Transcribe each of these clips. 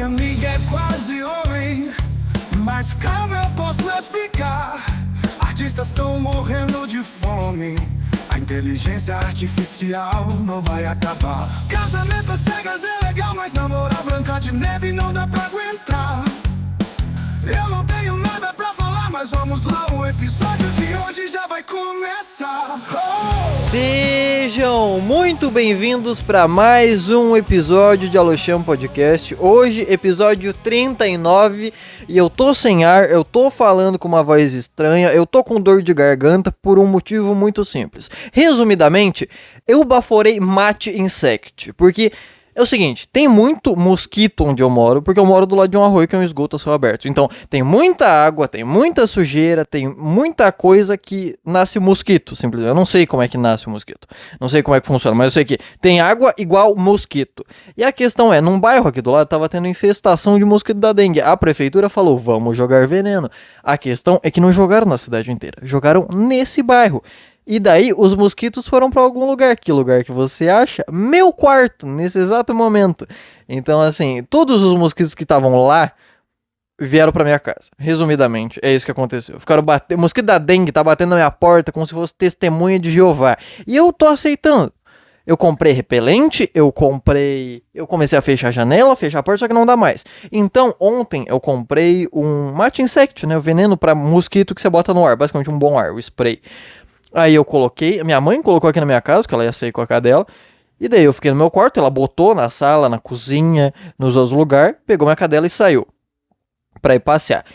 minha amiga é quase homem, mas calma, eu posso lhe explicar. Artistas estão morrendo de fome, a inteligência artificial não vai acabar. Casamento às cegas é legal, mas namorar Branca de Neve não dá pra aguentar. Eu não tenho nada pra falar, mas vamos lá, o episódio de hoje já vai começar. Sejam muito bem-vindos para mais um episódio de Aloxam Podcast. Hoje, episódio 39, e eu tô sem ar, eu tô falando com uma voz estranha, eu tô com dor de garganta por um motivo muito simples. Resumidamente, eu baforei Mate Insect, porque é o seguinte, tem muito mosquito onde eu moro, porque eu moro do lado de um arroio que é um esgoto a céu aberto. Então, tem muita água, tem muita sujeira, tem muita coisa que nasce mosquito, simplesmente. Eu não sei como é que nasce o mosquito, não sei como é que funciona, mas eu sei que tem água igual mosquito. E a questão é, num bairro aqui do lado tava tendo infestação de mosquito da dengue. A prefeitura falou, vamos jogar veneno. A questão é que não jogaram na cidade inteira, jogaram nesse bairro. E daí os mosquitos foram para algum lugar. Que lugar que você acha? Meu quarto, nesse exato momento. Então assim, todos os mosquitos que estavam lá vieram para minha casa. Resumidamente, é isso que aconteceu. Ficaram batendo, o mosquito da dengue tá batendo na minha porta como se fosse testemunha de Jeová. E eu tô aceitando. Eu comprei repelente, eu comecei a fechar a janela, fechar a porta, só que não dá mais. Então, ontem eu comprei um Mate Insect, né, o veneno para mosquito que você bota no ar, basicamente um bom ar, o spray. Aí eu coloquei, minha mãe colocou aqui na minha casa, que ela ia sair com a cadela. E daí eu fiquei no meu quarto, ela botou na sala, na cozinha, nos outros lugares, pegou minha cadela e saiu pra ir passear.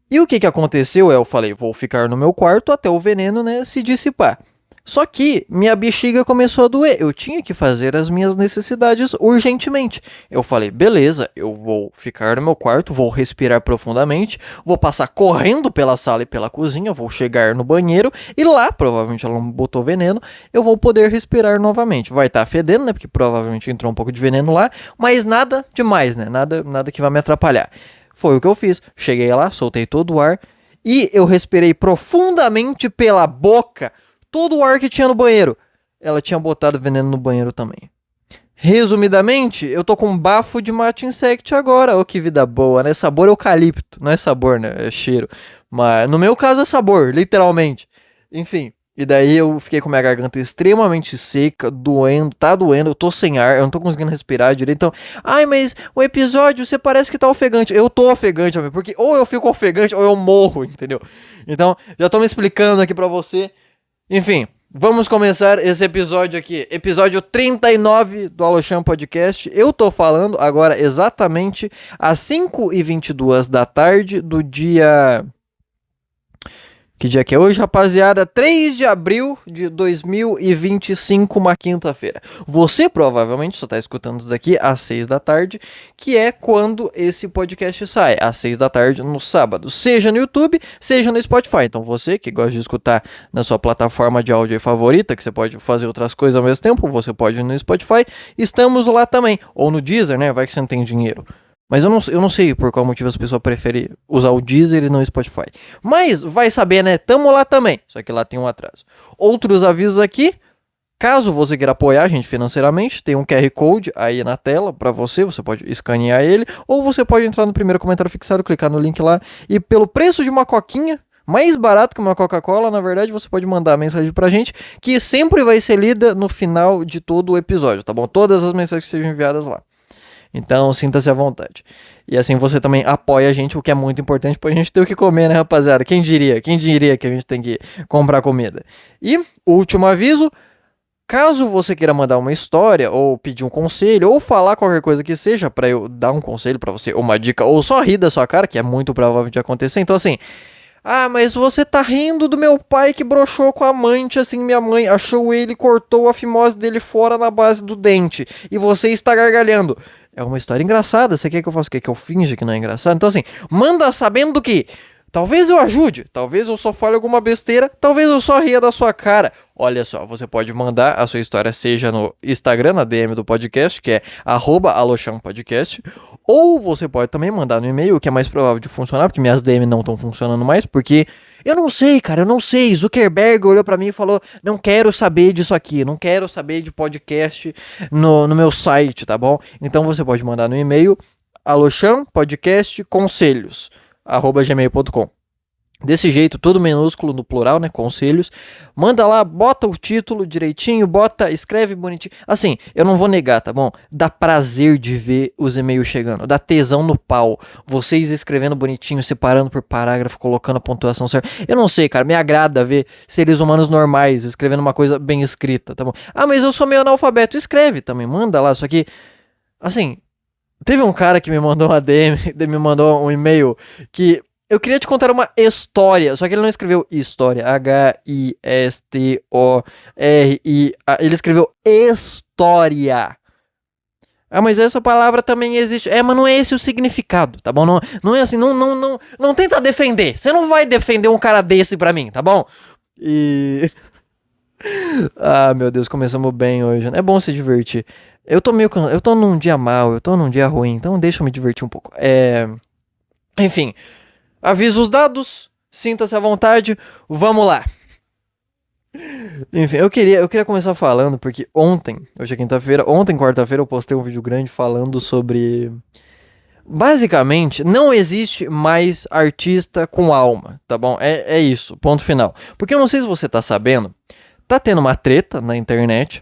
E o que aconteceu é, eu falei, vou ficar no meu quarto até o veneno, né, se dissipar. Só que minha bexiga começou a doer, eu tinha que fazer as minhas necessidades urgentemente. Eu falei, beleza, eu vou ficar no meu quarto, vou respirar profundamente, vou passar correndo pela sala e pela cozinha, vou chegar no banheiro e lá, provavelmente ela não botou veneno, eu vou poder respirar novamente. Vai estar fedendo, né, porque provavelmente entrou um pouco de veneno lá, mas nada demais, né, nada que vai me atrapalhar. Foi o que eu fiz, cheguei lá, soltei todo o ar e eu respirei profundamente pela boca todo o ar que tinha no banheiro. Ela tinha botado veneno no banheiro também. Resumidamente, eu tô com um bafo de Mate Insect agora. Oh, que vida boa, né? Sabor eucalipto. Não é sabor, né? É cheiro. Mas no meu caso é sabor, literalmente. Enfim. E daí eu fiquei com minha garganta extremamente seca, doendo, tá doendo, eu tô sem ar, eu não tô conseguindo respirar direito. Então, ai, mas o episódio você parece que tá ofegante. Eu tô ofegante, amigo, porque ou eu fico ofegante ou eu morro, entendeu? Então, já tô me explicando aqui pra você. Enfim, vamos começar esse episódio aqui, episódio 39 do Aloxam Podcast. Eu tô falando agora exatamente às 5h22 da tarde do dia... Que dia que é hoje, rapaziada? 3 de abril de 2025, uma quinta-feira. Você provavelmente só tá escutando isso daqui às 6 da tarde, que é quando esse podcast sai, às 6 da tarde no sábado. Seja no YouTube, seja no Spotify. Então você que gosta de escutar na sua plataforma de áudio favorita, que você pode fazer outras coisas ao mesmo tempo, você pode ir no Spotify. Estamos lá também. Ou no Deezer, né? Vai que você não tem dinheiro. Mas eu não sei por qual motivo as pessoas preferem usar o Deezer e não o Spotify. Mas vai saber, né? Tamo lá também. Só que lá tem um atraso. Outros avisos aqui. Caso você queira apoiar a gente financeiramente, tem um QR Code aí na tela pra você. Você pode escanear ele. Ou você pode entrar no primeiro comentário fixado, clicar no link lá. E pelo preço de uma coquinha, mais barato que uma Coca-Cola, na verdade, você pode mandar mensagem pra gente, que sempre vai ser lida no final de todo o episódio, tá bom? Todas as mensagens que sejam enviadas lá. Então, sinta-se à vontade. E assim você também apoia a gente, o que é muito importante pra gente ter o que comer, né, rapaziada? Quem diria que a gente tem que comprar comida? E, último aviso, caso você queira mandar uma história, ou pedir um conselho, ou falar qualquer coisa que seja pra eu dar um conselho pra você, ou uma dica, ou só rir da sua cara, que é muito provável de acontecer. Então, assim... Ah, mas você tá rindo do meu pai que broxou com a amante, assim, minha mãe achou ele e cortou a fimose dele fora na base do dente. E você está gargalhando. É uma história engraçada, você quer que eu faça o quê? Que eu finja que não é engraçado? Então assim, manda sabendo que talvez eu ajude, talvez eu só fale alguma besteira, talvez eu só ria da sua cara. Olha só, você pode mandar a sua história, seja no Instagram, na DM do podcast, que é @aloxampodcast, ou você pode também mandar no e-mail, que é mais provável de funcionar, porque minhas DM não estão funcionando mais, porque eu não sei, cara, eu não sei. Zuckerberg olhou pra mim e falou, não quero saber disso aqui, não quero saber de podcast no meu site, tá bom? Então você pode mandar no e-mail, alochampodcastconselhos@gmail.com. Desse jeito, tudo minúsculo no plural, né? Conselhos. Manda lá, bota o título direitinho, escreve bonitinho. Assim, eu não vou negar, tá bom? Dá prazer de ver os e-mails chegando. Dá tesão no pau. Vocês escrevendo bonitinho, separando por parágrafo, colocando a pontuação certa. Eu não sei, cara. Me agrada ver seres humanos normais escrevendo uma coisa bem escrita, tá bom? Ah, mas eu sou meio analfabeto. Escreve também, manda lá. Só que, assim, teve um cara que me mandou uma DM, me mandou um e-mail que... Eu queria te contar uma história, só que ele não escreveu história, H-I-S-T-O-R-I-A, ele escreveu história. Ah, mas essa palavra também existe. Mas não é esse o significado, tá bom? Não é assim, não tenta defender. Você não vai defender um cara desse pra mim, tá bom? E... Ah, meu Deus, começamos bem hoje. É bom se divertir. Eu tô num dia mal, eu tô num dia ruim, então deixa eu me divertir um pouco. Enfim... Aviso os dados, sinta-se à vontade, vamos lá. Enfim, eu queria começar falando, porque hoje é quinta-feira, quarta-feira, eu postei um vídeo grande falando sobre... Basicamente, não existe mais artista com alma, tá bom? É isso, ponto final. Porque eu não sei se você tá sabendo, tá tendo uma treta na internet...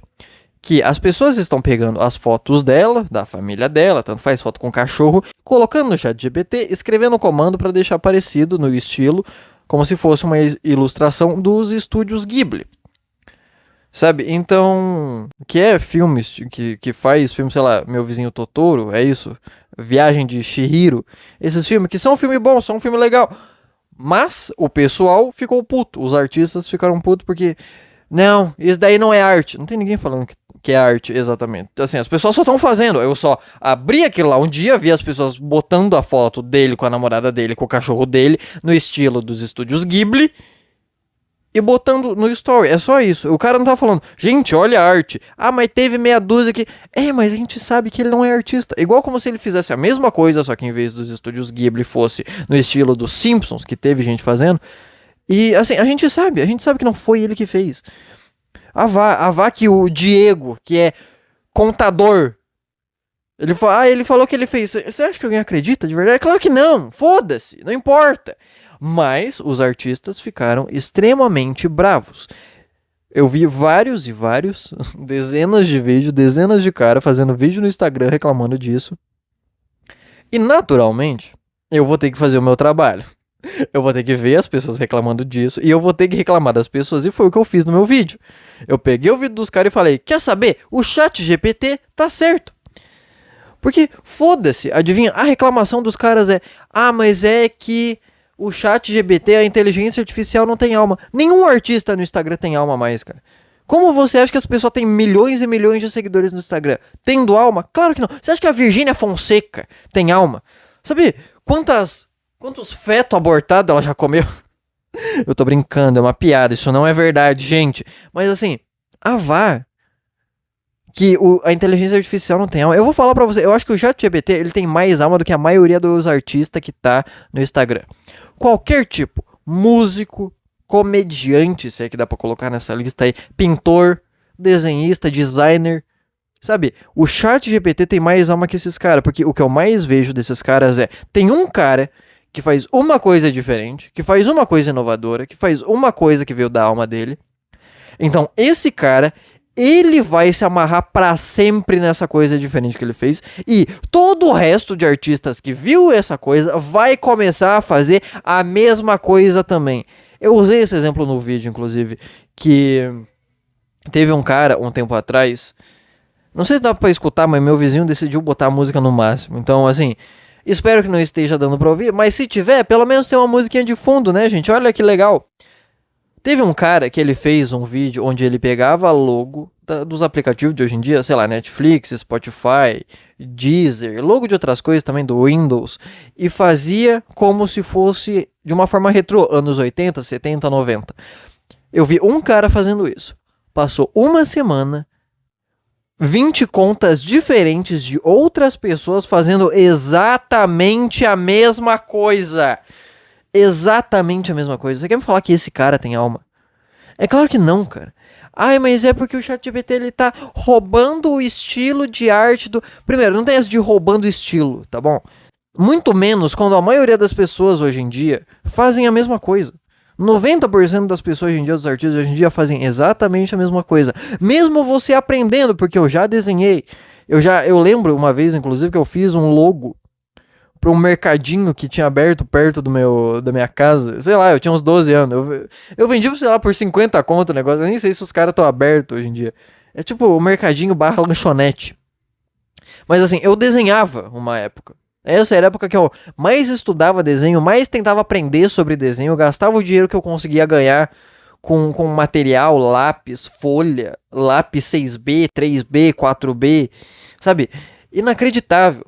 que as pessoas estão pegando as fotos dela, da família dela, tanto faz foto com cachorro, colocando no ChatGPT, escrevendo um comando para deixar parecido no estilo, como se fosse uma ilustração dos estúdios Ghibli. Sabe? Então, que é filmes, que faz filme, sei lá, Meu Vizinho Totoro, é isso? Viagem de Chihiro. Esses filmes que são um filme bom, são um filme legal. Mas o pessoal ficou puto, os artistas ficaram putos porque... Não, isso daí não é arte. Não tem ninguém falando que é arte, exatamente. Assim, as pessoas só estão fazendo. Eu só abri aquilo lá um dia, vi as pessoas botando a foto dele com a namorada dele, com o cachorro dele, no estilo dos estúdios Ghibli, e botando no story. É só isso. O cara não tá falando, gente, olha a arte. Ah, mas teve meia dúzia que... mas a gente sabe que ele não é artista. Igual como se ele fizesse a mesma coisa, só que em vez dos estúdios Ghibli fosse no estilo dos Simpsons, que teve gente fazendo... E assim, a gente sabe que não foi ele que fez. Vá que o Diego, que é contador, ele falou que ele fez. Você acha que alguém acredita de verdade? Claro que não, foda-se, não importa. Mas os artistas ficaram extremamente bravos. Eu vi vários, dezenas de vídeos, dezenas de caras fazendo vídeo no Instagram reclamando disso. E naturalmente, eu vou ter que fazer o meu trabalho. Eu vou ter que ver as pessoas reclamando disso e eu vou ter que reclamar das pessoas, e foi o que eu fiz no meu vídeo. Eu peguei o vídeo dos caras e falei, quer saber? O ChatGPT tá certo. Porque, foda-se, adivinha? A reclamação dos caras mas é que o ChatGPT, a inteligência artificial, não tem alma. Nenhum artista no Instagram tem alma mais, cara. Como você acha que as pessoas têm milhões e milhões de seguidores no Instagram? Tendo alma? Claro que não. Você acha que a Virgínia Fonseca tem alma? Sabe quantos fetos abortados ela já comeu? Eu tô brincando, é uma piada, isso não é verdade, gente. Mas assim, que a inteligência artificial não tem alma. Eu vou falar pra você, eu acho que o ChatGPT, ele tem mais alma do que a maioria dos artistas que tá no Instagram. Qualquer tipo, músico, comediante, se é que dá pra colocar nessa lista aí, pintor, desenhista, designer. Sabe, o ChatGPT tem mais alma que esses caras, porque o que eu mais vejo desses caras tem um cara que faz uma coisa diferente, que faz uma coisa inovadora, que faz uma coisa que veio da alma dele. Então, esse cara, ele vai se amarrar pra sempre nessa coisa diferente que ele fez, e todo o resto de artistas que viu essa coisa vai começar a fazer a mesma coisa também. Eu usei esse exemplo no vídeo, inclusive, que teve um cara, um tempo atrás, não sei se dá pra escutar, mas meu vizinho decidiu botar a música no máximo, então, assim... Espero que não esteja dando pra ouvir, mas se tiver, pelo menos tem uma musiquinha de fundo, né, gente? Olha que legal. Teve um cara que ele fez um vídeo onde ele pegava a logo dos aplicativos de hoje em dia, sei lá, Netflix, Spotify, Deezer, logo de outras coisas também do Windows, e fazia como se fosse de uma forma retrô, anos 80, 70, 90. Eu vi um cara fazendo isso. Passou uma semana... 20 contas diferentes de outras pessoas fazendo exatamente a mesma coisa. Exatamente a mesma coisa. Você quer me falar que esse cara tem alma? É claro que não, cara. Ai, mas é porque o ChatGPT ele tá roubando o estilo de arte do... Primeiro, não tem essa de roubando o estilo, tá bom? Muito menos quando a maioria das pessoas hoje em dia fazem a mesma coisa. 90% das pessoas hoje em dia, dos artistas hoje em dia, fazem exatamente a mesma coisa. Mesmo você aprendendo, porque eu já desenhei. Eu lembro uma vez, inclusive, que eu fiz um logo para um mercadinho que tinha aberto perto da minha casa. Sei lá, eu tinha uns 12 anos. Eu vendi, sei lá, por 50 conto o negócio. Eu nem sei se os caras estão abertos hoje em dia. É tipo o mercadinho barra lanchonete. Mas assim, eu desenhava uma época. Essa era a época que eu mais estudava desenho, mais tentava aprender sobre desenho. Eu gastava o dinheiro que eu conseguia ganhar com material, lápis, folha, lápis 6B, 3B, 4B, sabe? Inacreditável.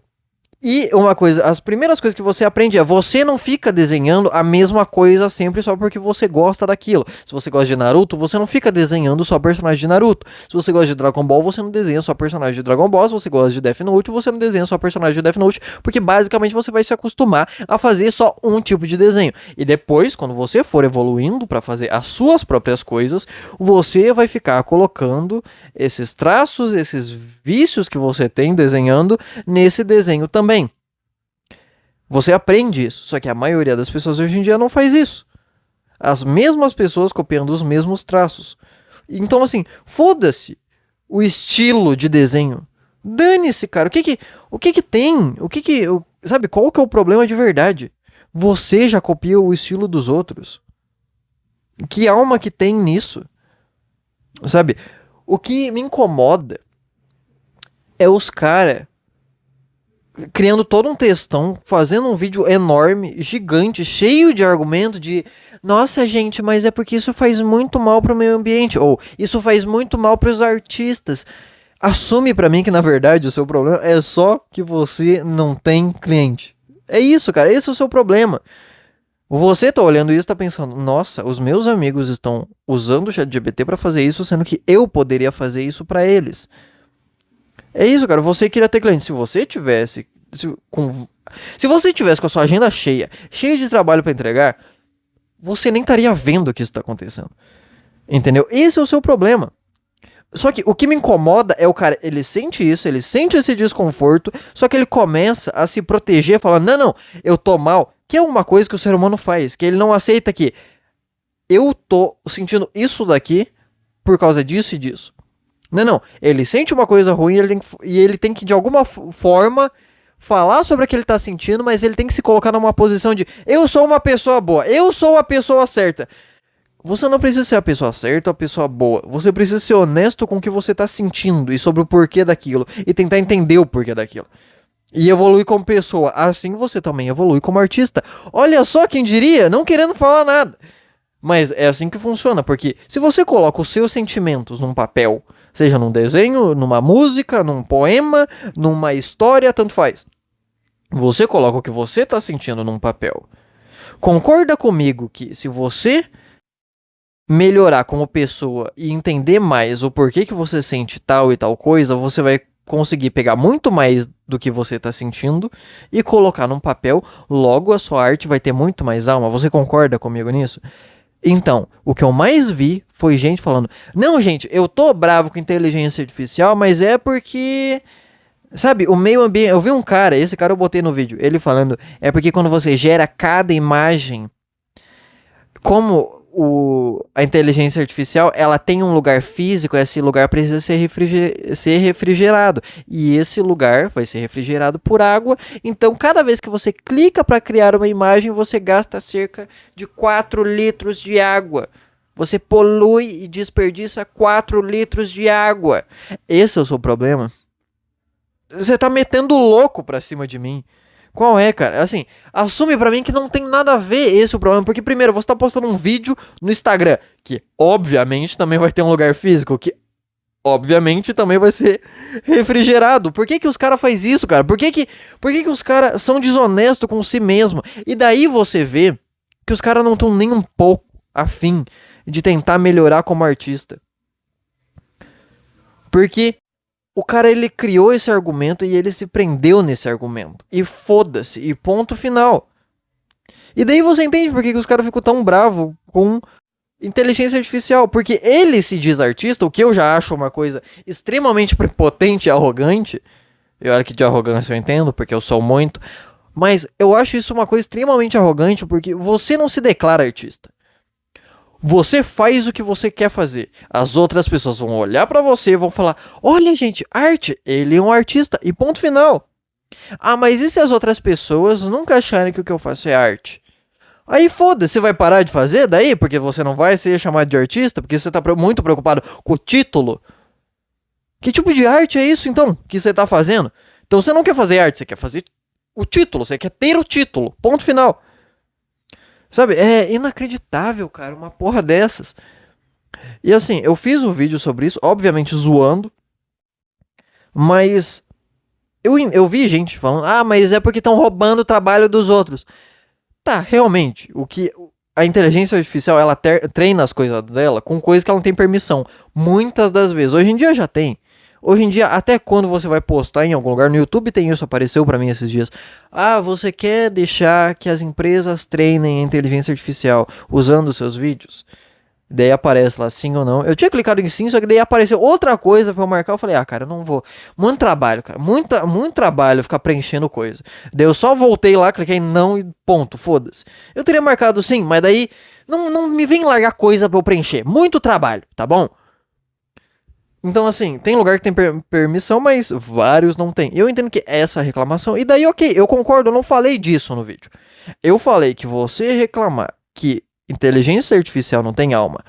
E uma coisa, as primeiras coisas que você aprende é, você não fica desenhando a mesma coisa sempre só porque você gosta daquilo. Se você gosta de Naruto, você não fica desenhando só personagem de Naruto. Se você gosta de Dragon Ball, você não desenha só personagem de Dragon Ball. Se você gosta de Death Note, você não desenha só personagem de Death Note, porque basicamente você vai se acostumar a fazer só um tipo de desenho. E depois, quando você for evoluindo para fazer as suas próprias coisas, você vai ficar colocando esses traços, esses vícios que você tem desenhando nesse desenho também. Você aprende isso, só que a maioria das pessoas hoje em dia não faz isso. As mesmas pessoas copiando os mesmos traços. Então, assim, foda-se o estilo de desenho. Dane-se, cara. O que que tem? Sabe, qual que é o problema de verdade? Você já copia o estilo dos outros. Que alma que tem nisso? Sabe, o que me incomoda é os caras criando todo um textão, fazendo um vídeo enorme, gigante, cheio de argumento de nossa, gente, mas é porque isso faz muito mal pro meio ambiente, ou isso faz muito mal pros artistas. Assume pra mim que, na verdade, o seu problema é só que você não tem cliente. É isso, cara, esse é o seu problema. Você tá olhando isso e tá pensando, nossa, os meus amigos estão usando o ChatGPT pra fazer isso, sendo que eu poderia fazer isso pra eles. É isso, cara. Você queria ter cliente. Se você tivesse com a sua agenda cheia de trabalho pra entregar, você nem estaria vendo o que está acontecendo. Entendeu? Esse é o seu problema. Só que o que me incomoda é o cara, ele sente isso, ele sente esse desconforto, só que ele começa a se proteger, falando, não, eu tô mal. Que é uma coisa que o ser humano faz, que ele não aceita que eu tô sentindo isso daqui por causa disso e disso. Não. Ele sente uma coisa ruim e ele tem que, de alguma forma, falar sobre o que ele tá sentindo, mas ele tem que se colocar numa posição de eu sou uma pessoa boa, eu sou a pessoa certa. Você não precisa ser a pessoa certa ou a pessoa boa. Você precisa ser honesto com o que você tá sentindo e sobre o porquê daquilo. E tentar entender o porquê daquilo. E evoluir como pessoa. Assim você também evolui como artista. Olha só quem diria, não querendo falar nada. Mas é assim que funciona, porque se você coloca os seus sentimentos num papel, seja num desenho, numa música, num poema, numa história, tanto faz. Você coloca o que você está sentindo num papel. Concorda comigo que se você melhorar como pessoa e entender mais o porquê que você sente tal e tal coisa, você vai conseguir pegar muito mais do que você está sentindo e colocar num papel, logo a sua arte vai ter muito mais alma. Você concorda comigo nisso? Então, o que eu mais vi foi gente falando, não, gente, eu tô bravo com inteligência artificial, mas é porque, sabe, o meio ambiente... Eu vi um cara, esse cara eu botei no vídeo, ele falando, é porque quando você gera cada imagem, como a inteligência artificial, ela tem um lugar físico, esse lugar precisa ser refrigerado. E esse lugar vai ser refrigerado por água. Então, cada vez que você clica para criar uma imagem, você gasta cerca de 4 litros de água. Você polui e desperdiça 4 litros de água. Esse é o seu problema? Você tá metendo louco pra cima de mim. Qual é, cara? Assim, assume pra mim que não tem nada a ver esse o problema. Porque, primeiro, você tá postando um vídeo no Instagram, que, obviamente, também vai ter um lugar físico, que, obviamente, também vai ser refrigerado. Por que os caras fazem isso, cara? Por que os caras são desonestos com si mesmo? E daí você vê que os caras não estão nem um pouco afim de tentar melhorar como artista. Porque... o cara, ele criou esse argumento e ele se prendeu nesse argumento. E foda-se. E ponto final. E daí você entende por que os caras ficam tão bravos com inteligência artificial, porque ele se diz artista, o que eu já acho uma coisa extremamente prepotente e arrogante. E olha que de arrogância eu entendo, porque eu sou muito, mas eu acho isso uma coisa extremamente arrogante, porque você não se declara artista. Você faz o que você quer fazer. As outras pessoas vão olhar pra você e vão falar: olha, gente, arte, ele é um artista, e ponto final. Ah, mas e se as outras pessoas nunca acharem que o que eu faço é arte? Aí foda-se, você vai parar de fazer daí? Porque você não vai ser chamado de artista? Porque você tá muito preocupado com o título? Que tipo de arte é isso, então, que você tá fazendo? Então você não quer fazer arte, você quer fazer o título, você quer ter o título, ponto final. Sabe, é inacreditável, cara, uma porra dessas. E assim, eu fiz um vídeo sobre isso, obviamente zoando, mas eu vi gente falando: ah, mas é porque estão roubando o trabalho dos outros. Tá, realmente, o que a inteligência artificial, ela treina as coisas dela com coisas que ela não tem permissão. Muitas das vezes. Hoje em dia já tem. Hoje em dia, até quando você vai postar em algum lugar, no YouTube tem isso, apareceu pra mim esses dias. Ah, você quer deixar que as empresas treinem a inteligência artificial usando os seus vídeos? Daí aparece lá sim ou não. Eu tinha clicado em sim, só que daí apareceu outra coisa pra eu marcar. Eu falei: ah, cara, eu não vou. Muito trabalho, cara. Muito trabalho ficar preenchendo coisa. Daí eu só voltei lá, cliquei em não e ponto, foda-se. Eu teria marcado sim, mas daí não me vem largar coisa pra eu preencher. Muito trabalho, tá bom? Então, assim, tem lugar que tem permissão, mas vários não tem. Eu entendo que essa reclamação. E daí, ok, eu concordo, eu não falei disso no vídeo. Eu falei que você reclamar que inteligência artificial não tem alma,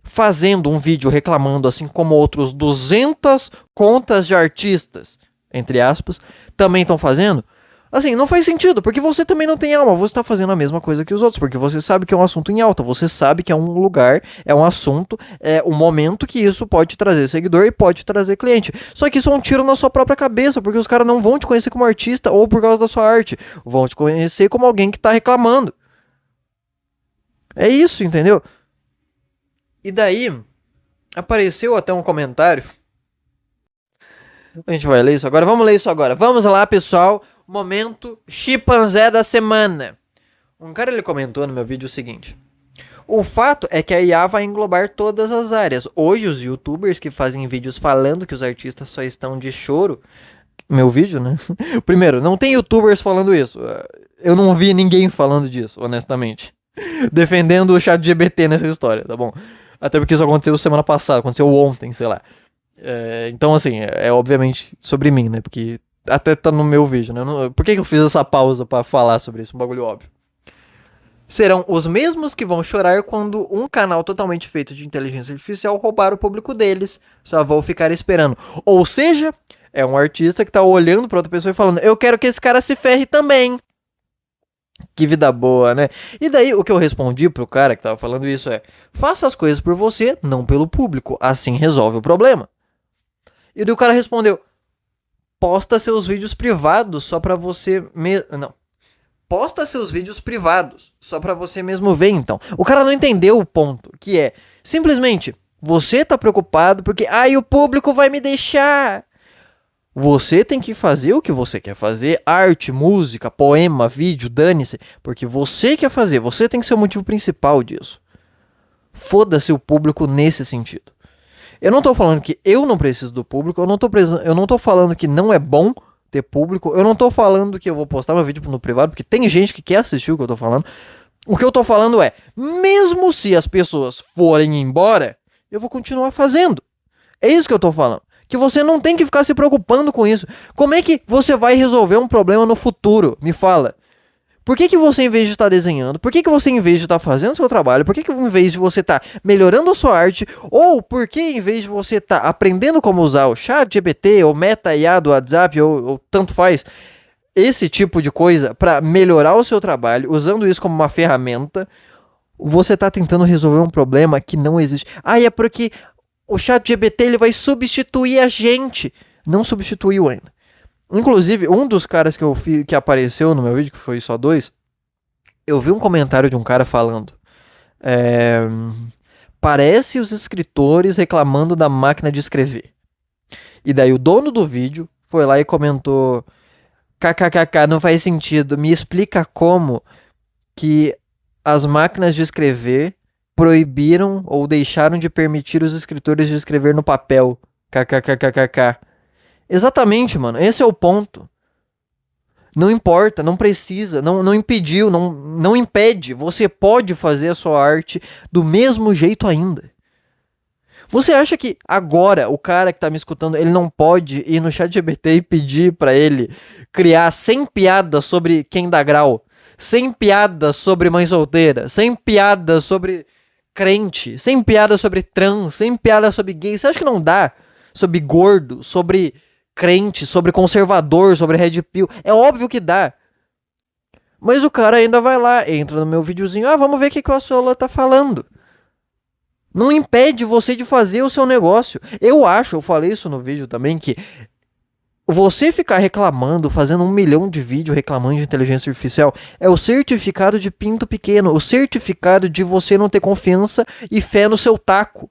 fazendo um vídeo reclamando, assim como outros 200 contas de artistas, entre aspas, também estão fazendo, assim, não faz sentido, porque você também não tem alma, você está fazendo a mesma coisa que os outros, porque você sabe que é um assunto em alta, você sabe que é um lugar, é um assunto, é um momento que isso pode trazer seguidor e pode trazer cliente. Só que isso é um tiro na sua própria cabeça, porque os caras não vão te conhecer como artista ou por causa da sua arte, vão te conhecer como alguém que está reclamando. É isso, entendeu? E daí, apareceu até um comentário. A gente vai ler isso agora. Vamos ler isso agora. Vamos lá, pessoal. Momento chimpanzé da semana. Um cara, ele comentou no meu vídeo o seguinte: o fato é que a IA vai englobar todas as áreas. Hoje, os youtubers que fazem vídeos falando que os artistas só estão de choro... Meu vídeo, né? Primeiro, não tem youtubers falando isso. Eu não vi ninguém falando disso, honestamente. Defendendo o ChatGPT nessa história, tá bom? Até porque isso aconteceu semana passada, aconteceu ontem, sei lá. Então, assim, é obviamente sobre mim, né? Porque até tá no meu vídeo, né? Por que eu fiz essa pausa pra falar sobre isso? Um bagulho óbvio. Serão os mesmos que vão chorar quando um canal totalmente feito de inteligência artificial roubar o público deles. Só vão ficar esperando. Ou seja, é um artista que tá olhando pra outra pessoa e falando: eu quero que esse cara se ferre também. Que vida boa, né? E daí o que eu respondi pro cara que tava falando isso é: faça as coisas por você, não pelo público. Assim resolve o problema. E daí o cara respondeu: posta seus vídeos privados só pra você não. Posta seus vídeos privados só pra você mesmo ver, então. O cara não entendeu o ponto, que é simplesmente você tá preocupado porque o público vai me deixar. Você tem que fazer o que você quer fazer, arte, música, poema, vídeo, dane-se, porque você quer fazer, você tem que ser o motivo principal disso. Foda-se o público nesse sentido. Eu não tô falando que eu não preciso do público, eu não tô falando que não é bom ter público, eu não tô falando que eu vou postar meu vídeo no privado, porque tem gente que quer assistir o que eu tô falando. O que eu tô falando é, mesmo se as pessoas forem embora, eu vou continuar fazendo. É isso que eu tô falando. Que você não tem que ficar se preocupando com isso. Como é que você vai resolver um problema no futuro? Me fala. Por que você, em vez de estar desenhando, por que você, em vez de estar fazendo seu trabalho, por que em vez de você estar melhorando a sua arte, ou por que em vez de você estar aprendendo como usar o ChatGPT, ou Meta IA do WhatsApp, ou tanto faz, esse tipo de coisa para melhorar o seu trabalho, usando isso como uma ferramenta, você está tentando resolver um problema que não existe. É porque o ChatGPT ele vai substituir a gente. Não substituiu ainda. Inclusive, um dos caras que apareceu no meu vídeo, que foi só 2, eu vi um comentário de um cara falando: parece os escritores reclamando da máquina de escrever. E daí o dono do vídeo foi lá e comentou: kkkk, não faz sentido, me explica como que as máquinas de escrever proibiram ou deixaram de permitir os escritores de escrever no papel. KKKKK. Exatamente, mano. Esse é o ponto. Não importa, não precisa, não impediu, não impede. Você pode fazer a sua arte do mesmo jeito ainda. Você acha que agora o cara que tá me escutando, ele não pode ir no ChatGPT e pedir pra ele criar 100 piadas sobre quem dá grau, 100 piadas sobre mãe solteira, 100 piadas sobre crente, 100 piadas sobre trans, 100 piadas sobre gay? Você acha que não dá? Sobre gordo, sobre crente, sobre conservador, sobre red pill? É óbvio que dá. Mas o cara ainda vai lá, entra no meu videozinho, vamos ver o que o Assola tá falando. Não impede você de fazer o seu negócio. Eu falei isso no vídeo também, que você ficar reclamando, fazendo 1 milhão de vídeos reclamando de inteligência artificial, é o certificado de pinto pequeno, o certificado de você não ter confiança e fé no seu taco.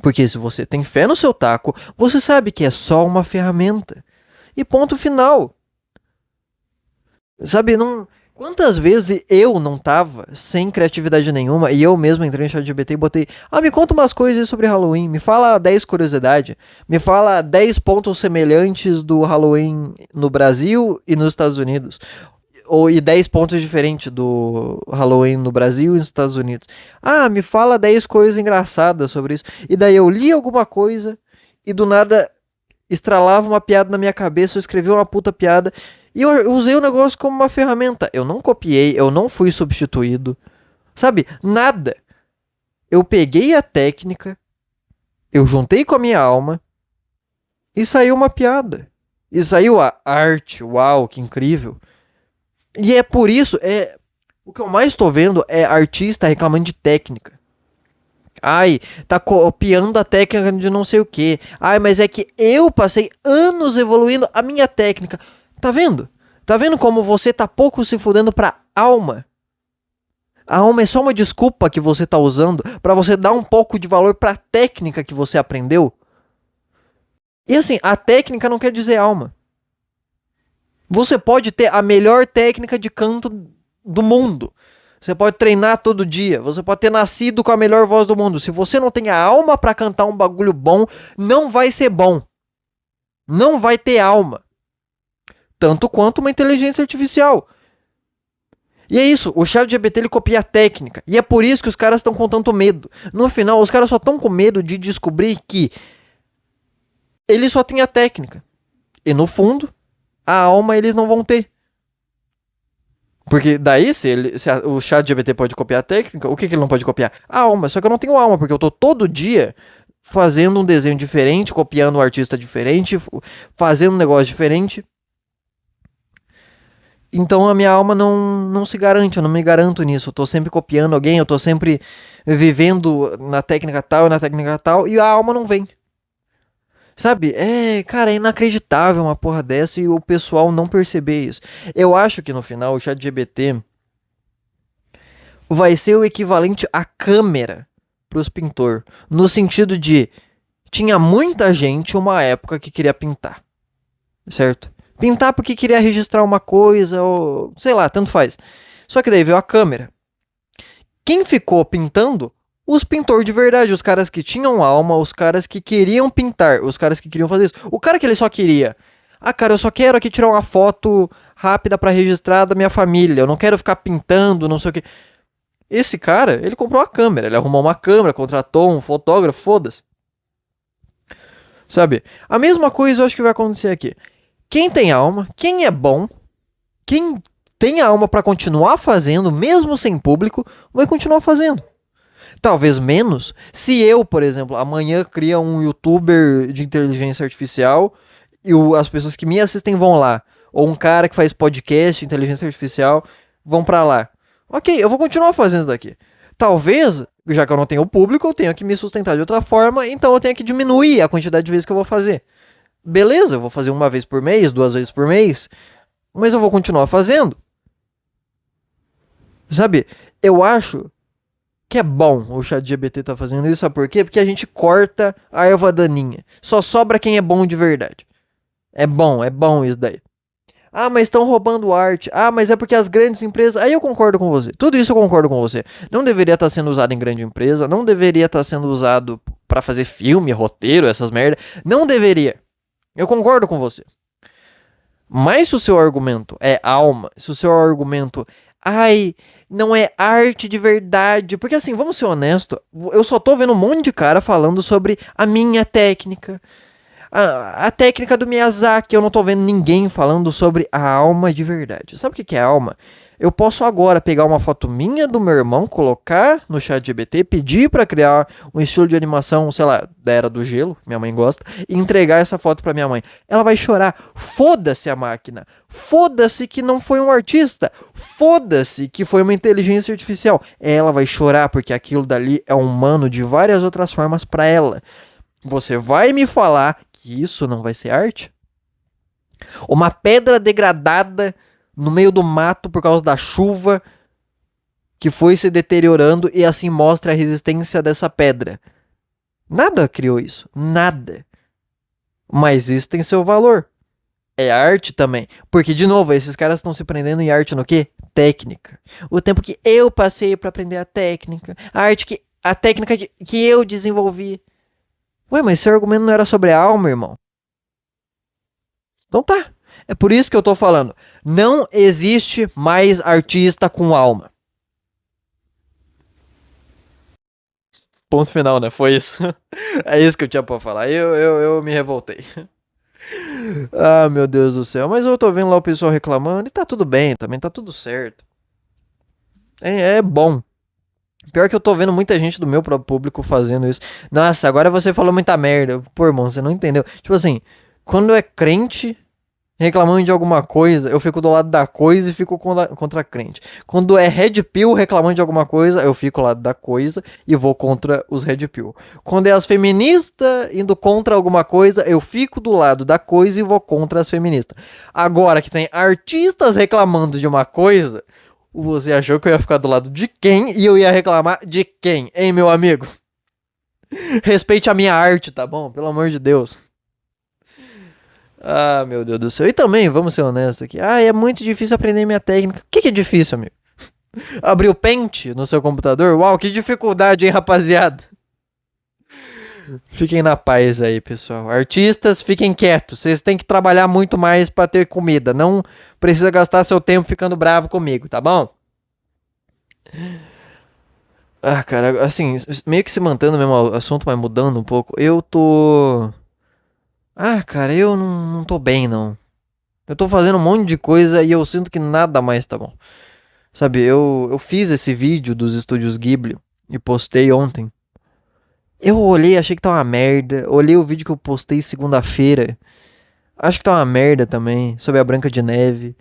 Porque se você tem fé no seu taco, você sabe que é só uma ferramenta. E ponto final. Sabe, não... Quantas vezes eu não tava sem criatividade nenhuma e eu mesmo entrei no ChatGPT e botei: me conta umas coisas sobre Halloween, me fala 10 curiosidades, me fala 10 pontos semelhantes do Halloween no Brasil e nos Estados Unidos. E 10 pontos diferentes do Halloween no Brasil e nos Estados Unidos. Me fala 10 coisas engraçadas sobre isso. E daí eu li alguma coisa e do nada estralava uma piada na minha cabeça, eu escrevi uma puta piada. E eu usei o negócio como uma ferramenta. Eu não copiei, eu não fui substituído. Sabe? Nada. Eu peguei a técnica, eu juntei com a minha alma e saiu uma piada. E saiu a arte. Uau, que incrível. E é por isso, o que eu mais tô vendo é artista reclamando de técnica. Tá copiando a técnica de não sei o que. Mas é que eu passei anos evoluindo a minha técnica. Tá vendo? Tá vendo como você tá pouco se fudendo pra alma? A alma é só uma desculpa que você tá usando pra você dar um pouco de valor pra técnica que você aprendeu. E assim, a técnica não quer dizer alma. Você pode ter a melhor técnica de canto do mundo. Você pode treinar todo dia. Você pode ter nascido com a melhor voz do mundo. Se você não tem a alma pra cantar um bagulho bom, não vai ser bom. Não vai ter alma. Tanto quanto uma inteligência artificial. E é isso, o ChatGPT ele copia a técnica. E é por isso que os caras estão com tanto medo. No final, os caras só estão com medo de descobrir que ele só tem a técnica. E no fundo, a alma eles não vão ter. Porque daí, se o ChatGPT pode copiar a técnica, o que ele não pode copiar? A alma. Só que eu não tenho alma, porque eu tô todo dia fazendo um desenho diferente, copiando um artista diferente, fazendo um negócio diferente. Então a minha alma não se garante, eu não me garanto nisso. Eu tô sempre copiando alguém, eu tô sempre vivendo na técnica tal, e a alma não vem. Sabe? Cara, é inacreditável uma porra dessa e o pessoal não perceber isso. Eu acho que no final o ChatGPT vai ser o equivalente à câmera pros pintores. No sentido de, tinha muita gente uma época que queria pintar. Certo? Pintar porque queria registrar uma coisa, ou sei lá, tanto faz. Só que daí veio a câmera. Quem ficou pintando? Os pintores de verdade, os caras que tinham alma, os caras que queriam pintar, os caras que queriam fazer isso. O cara que ele só queria: cara, eu só quero aqui tirar uma foto rápida pra registrar da minha família, eu não quero ficar pintando, não sei o que. Esse cara, ele comprou uma câmera, ele arrumou uma câmera, contratou um fotógrafo, foda-se. Sabe? A mesma coisa eu acho que vai acontecer aqui. Quem tem alma, quem é bom, quem tem alma pra continuar fazendo, mesmo sem público, vai continuar fazendo. Talvez menos se eu, por exemplo, amanhã cria um youtuber de inteligência artificial e as pessoas que me assistem vão lá. Ou um cara que faz podcast de inteligência artificial vão pra lá. Ok, eu vou continuar fazendo isso daqui. Talvez, já que eu não tenho público, eu tenho que me sustentar de outra forma, então eu tenho que diminuir a quantidade de vezes que eu vou fazer. Beleza, eu vou fazer 1 vez por mês, 2 vezes por mês, mas eu vou continuar fazendo. Sabe, eu acho que é bom o ChatGPT tá fazendo isso, sabe por quê? Porque a gente corta a erva daninha. Só sobra quem é bom de verdade. É bom isso daí. Ah, mas estão roubando arte. Ah, mas é porque as grandes empresas. Aí eu concordo com você. Tudo isso eu concordo com você. Não deveria estar sendo usado em grande empresa. Não deveria estar sendo usado pra fazer filme, roteiro, essas merda. Não deveria. Eu concordo com você. Mas se o seu argumento é alma, se o seu argumento, ai, não é arte de verdade, porque assim, vamos ser honestos, eu só tô vendo um monte de cara falando sobre a minha técnica, a técnica do Miyazaki, eu não tô vendo ninguém falando sobre a alma de verdade. Sabe o que é alma? Eu posso agora pegar uma foto minha do meu irmão, colocar no chat GPT, pedir pra criar um estilo de animação, sei lá, da Era do Gelo, minha mãe gosta, e entregar essa foto pra minha mãe. Ela vai chorar. Foda-se a máquina. Foda-se que não foi um artista. Foda-se que foi uma inteligência artificial. Ela vai chorar porque aquilo dali é humano de várias outras formas pra ela. Você vai me falar que isso não vai ser arte? Uma pedra degradada no meio do mato por causa da chuva que foi se deteriorando e assim mostra a resistência dessa pedra. Nada criou isso, nada. Mas isso tem seu valor. É arte também. Porque, de novo, esses caras estão se prendendo em arte no quê? Técnica. O tempo que eu passei para aprender a técnica. A técnica que eu desenvolvi. Ué, mas seu argumento não era sobre a alma, irmão? Então tá. É por isso que eu tô falando. Não existe mais artista com alma. Ponto final, né? Foi isso. É isso que eu tinha pra falar. Eu me revoltei. Ah, meu Deus do céu. Mas eu tô vendo lá o pessoal reclamando e tá tudo bem também, tá tudo certo. É bom. Pior que eu tô vendo muita gente do meu próprio público fazendo isso. Nossa, agora você falou muita merda. Pô, irmão, você não entendeu. Tipo assim, quando é crente reclamando de alguma coisa, eu fico do lado da coisa e fico contra a crente. Quando é Red Pill reclamando de alguma coisa, eu fico ao lado da coisa e vou contra os Red Pill. Quando é as feministas indo contra alguma coisa, eu fico do lado da coisa e vou contra as feministas. Agora que tem artistas reclamando de uma coisa, você achou que eu ia ficar do lado de quem e eu ia reclamar de quem, hein, meu amigo? Respeite a minha arte, tá bom? Pelo amor de Deus. Ah, meu Deus do céu. E também, vamos ser honestos aqui. Ah, é muito difícil aprender minha técnica. O que é difícil, amigo? Abrir o Paint no seu computador? Uau, que dificuldade, hein, rapaziada? Fiquem na paz aí, pessoal. Artistas, fiquem quietos. Vocês têm que trabalhar muito mais pra ter comida. Não precisa gastar seu tempo ficando bravo comigo, tá bom? Ah, cara, assim, meio que se mantendo o mesmo assunto, mas mudando um pouco. Eu tô. Ah, cara, eu não tô bem, não. Eu tô fazendo um monte de coisa e eu sinto que nada mais tá bom. Sabe, eu fiz esse vídeo dos estúdios Ghibli e postei ontem. Eu olhei, achei que tá uma merda. Olhei o vídeo que eu postei segunda-feira. Acho que tá uma merda também. Sobre a Branca de Neve.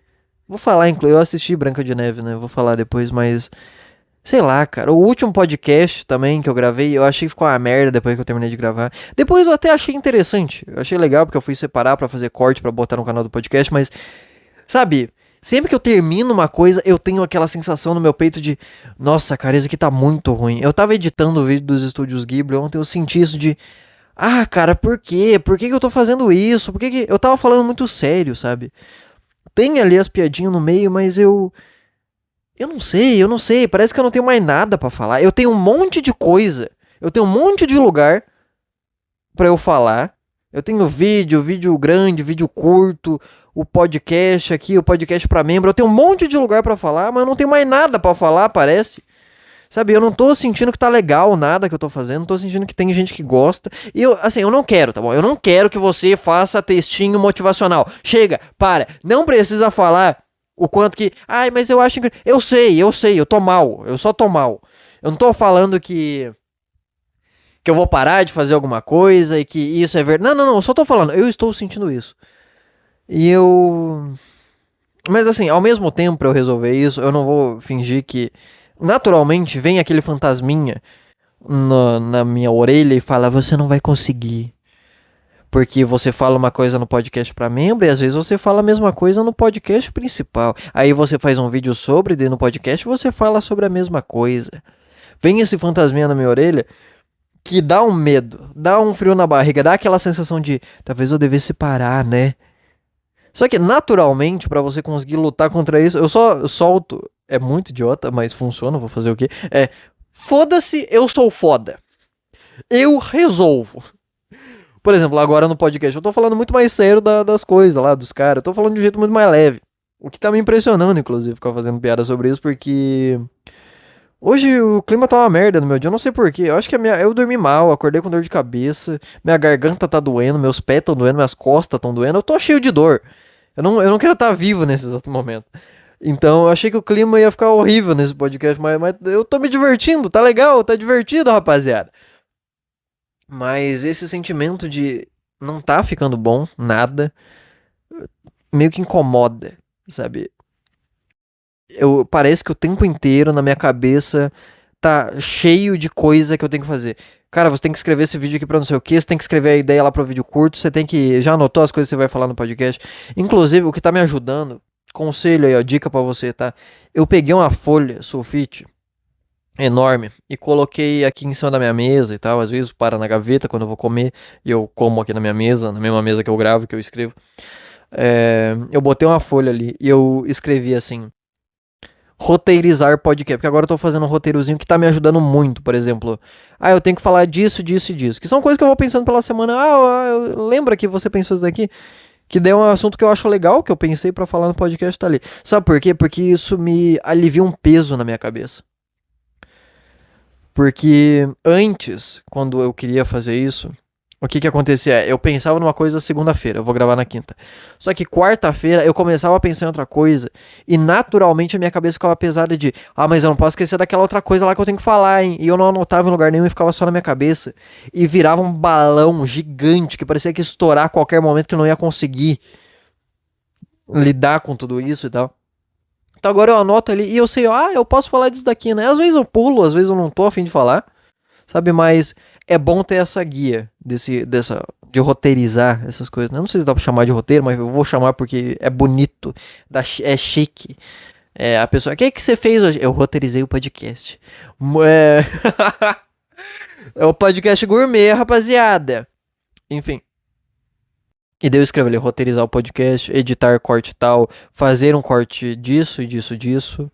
Vou falar, eu assisti Branca de Neve, né? Vou falar depois, mas. Sei lá, cara. O último podcast também que eu gravei, eu achei que ficou uma merda depois que eu terminei de gravar. Depois eu até achei interessante. Eu achei legal porque eu fui separar pra fazer corte pra botar no canal do podcast, mas. Sabe? Sempre que eu termino uma coisa, eu tenho aquela sensação no meu peito de nossa, cara, isso aqui tá muito ruim. Eu tava editando o vídeo dos estúdios Ghibli ontem, eu senti isso de ah, cara, por quê? Por que que eu tô fazendo isso? Por que que... Eu tava falando muito sério, sabe? Tem ali as piadinhas no meio, mas eu não sei, parece que eu não tenho mais nada pra falar. Eu tenho um monte de coisa, eu tenho um monte de lugar pra eu falar. Eu tenho vídeo grande, vídeo curto, o podcast aqui, o podcast pra membro. Eu tenho um monte de lugar pra falar, mas eu não tenho mais nada pra falar, parece. Sabe, eu não tô sentindo que tá legal nada que eu tô fazendo, não tô sentindo que tem gente que gosta. E eu, assim, eu não quero, tá bom? Eu não quero que você faça textinho motivacional. Chega, para. Não precisa falar o quanto que, ai, mas eu acho que eu sei, eu tô mal. Eu só tô mal. Eu não tô falando que eu vou parar de fazer alguma coisa e que isso é verdade. Não, eu só tô falando, eu estou sentindo isso. E eu. Mas assim, ao mesmo tempo pra eu resolver isso, eu não vou fingir que. Naturalmente vem aquele fantasminha na minha orelha e fala: você não vai conseguir. Porque você fala uma coisa no podcast pra membro e às vezes você fala a mesma coisa no podcast principal. Aí você faz um vídeo sobre, e no podcast você fala sobre a mesma coisa. Vem esse fantasminha na minha orelha que dá um medo, dá um frio na barriga, dá aquela sensação de talvez eu devesse parar, né? Só que, naturalmente, pra você conseguir lutar contra isso, eu só solto. É muito idiota, mas funciona, vou fazer o quê? Foda-se, eu sou foda. Eu resolvo. Por exemplo, agora no podcast, eu tô falando muito mais sério das coisas lá, dos caras. Eu tô falando de um jeito muito mais leve. O que tá me impressionando, inclusive, ficar fazendo piada sobre isso, porque hoje o clima tá uma merda no meu dia, eu não sei porquê. Eu acho que eu dormi mal, acordei com dor de cabeça, minha garganta tá doendo, meus pés tão doendo, minhas costas tão doendo, eu tô cheio de dor. Eu não quero estar vivo nesse exato momento. Então eu achei que o clima ia ficar horrível nesse podcast, mas eu tô me divertindo, tá legal, tá divertido, rapaziada. Mas esse sentimento de não tá ficando bom, nada, meio que incomoda, sabe? Parece que o tempo inteiro na minha cabeça tá cheio de coisa que eu tenho que fazer. Cara, você tem que escrever esse vídeo aqui pra não sei o que, você tem que escrever a ideia lá pro vídeo curto, você tem que. Já anotou as coisas que você vai falar no podcast. Inclusive, o que tá me ajudando, conselho aí, ó, dica pra você, tá? Eu peguei uma folha sulfite enorme e coloquei aqui em cima da minha mesa e tal. Às vezes para na gaveta quando eu vou comer e eu como aqui na minha mesa, na mesma mesa que eu gravo, que eu escrevo. Eu botei uma folha ali e eu escrevi assim: roteirizar podcast, porque agora eu tô fazendo um roteirozinho que tá me ajudando muito, por exemplo. Eu tenho que falar disso, disso e disso, que são coisas que eu vou pensando pela semana. Lembra que você pensou isso daqui? Que daí é um assunto que eu acho legal, que eu pensei pra falar no podcast, tá ali. Sabe por quê? Porque isso me alivia um peso na minha cabeça. Porque antes, quando eu queria fazer isso, o que acontecia? Eu pensava numa coisa segunda-feira, eu vou gravar na quinta. Só que quarta-feira eu começava a pensar em outra coisa e naturalmente a minha cabeça ficava pesada de mas eu não posso esquecer daquela outra coisa lá que eu tenho que falar, hein? E eu não anotava em lugar nenhum e ficava só na minha cabeça. E virava um balão gigante que parecia que ia estourar a qualquer momento, que eu não ia conseguir lidar com tudo isso e tal. Então agora eu anoto ali e eu sei, eu posso falar disso daqui, né? Às vezes eu pulo, às vezes eu não tô a fim de falar, sabe? Mas é bom ter essa guia de roteirizar essas coisas. Eu não sei se dá pra chamar de roteiro, mas eu vou chamar porque é bonito, é chique. A pessoa, o que você fez hoje? Eu roteirizei o podcast. É, é o podcast gourmet, rapaziada. Enfim. E daí eu escrevo ali, roteirizar o podcast, editar corte tal, fazer um corte disso e disso, disso.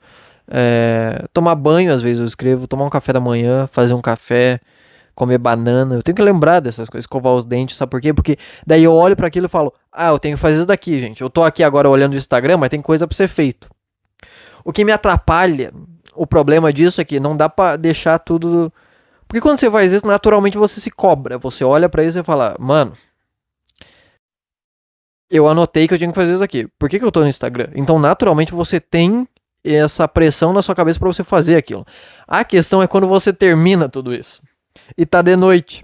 Tomar banho, às vezes eu escrevo, tomar um café da manhã, fazer um café, comer banana. Eu tenho que lembrar dessas coisas, escovar os dentes, sabe por quê? Porque daí eu olho para aquilo e falo, eu tenho que fazer isso daqui, gente. Eu tô aqui agora olhando o Instagram, mas tem coisa pra ser feito. O que me atrapalha, o problema disso é que não dá pra deixar tudo... Porque quando você faz isso, naturalmente você se cobra. Você olha pra isso e fala, mano, eu anotei que eu tinha que fazer isso aqui. Por que eu tô no Instagram? Então, naturalmente, você tem essa pressão na sua cabeça pra você fazer aquilo. A questão é quando você termina tudo isso. E tá de noite.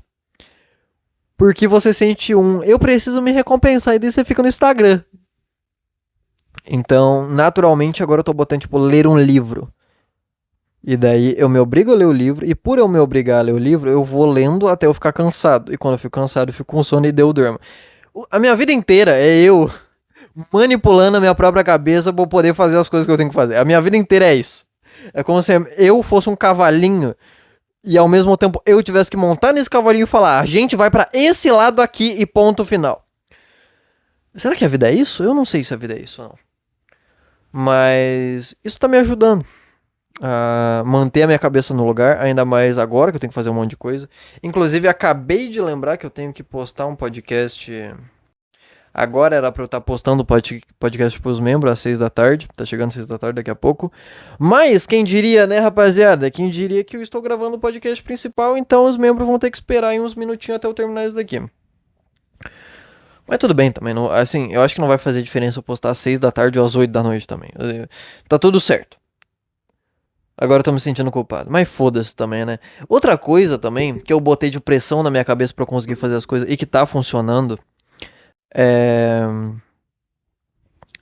Porque você sente eu preciso me recompensar. E daí você fica no Instagram. Então, naturalmente, agora eu tô botando, tipo, ler um livro. E daí eu me obrigo a ler o livro. E por eu me obrigar a ler o livro, eu vou lendo até eu ficar cansado. E quando eu fico cansado, eu fico com sono e daí eu durmo. A minha vida inteira é eu manipulando a minha própria cabeça pra poder fazer as coisas que eu tenho que fazer. A minha vida inteira é isso. É como se eu fosse um cavalinho e ao mesmo tempo eu tivesse que montar nesse cavalinho e falar: a gente vai pra esse lado aqui e ponto final. Será que a vida é isso? Eu não sei se a vida é isso ou não. Mas isso tá me ajudando a manter a minha cabeça no lugar, ainda mais agora que eu tenho que fazer um monte de coisa. Inclusive, acabei de lembrar que eu tenho que postar um podcast. Agora era pra eu estar postando o podcast pros membros às 6 da tarde. Tá chegando às 6 da tarde daqui a pouco. Mas quem diria, né, rapaziada? Quem diria que eu estou gravando o podcast principal, então os membros vão ter que esperar aí uns minutinhos até eu terminar isso daqui. Mas tudo bem também, não, assim, eu acho que não vai fazer diferença eu postar às 6 da tarde ou às 8 da noite também. Tá tudo certo. Agora eu tô me sentindo culpado. Mas foda-se também, né? Outra coisa também, que eu botei de pressão na minha cabeça pra eu conseguir fazer as coisas e que tá funcionando, é...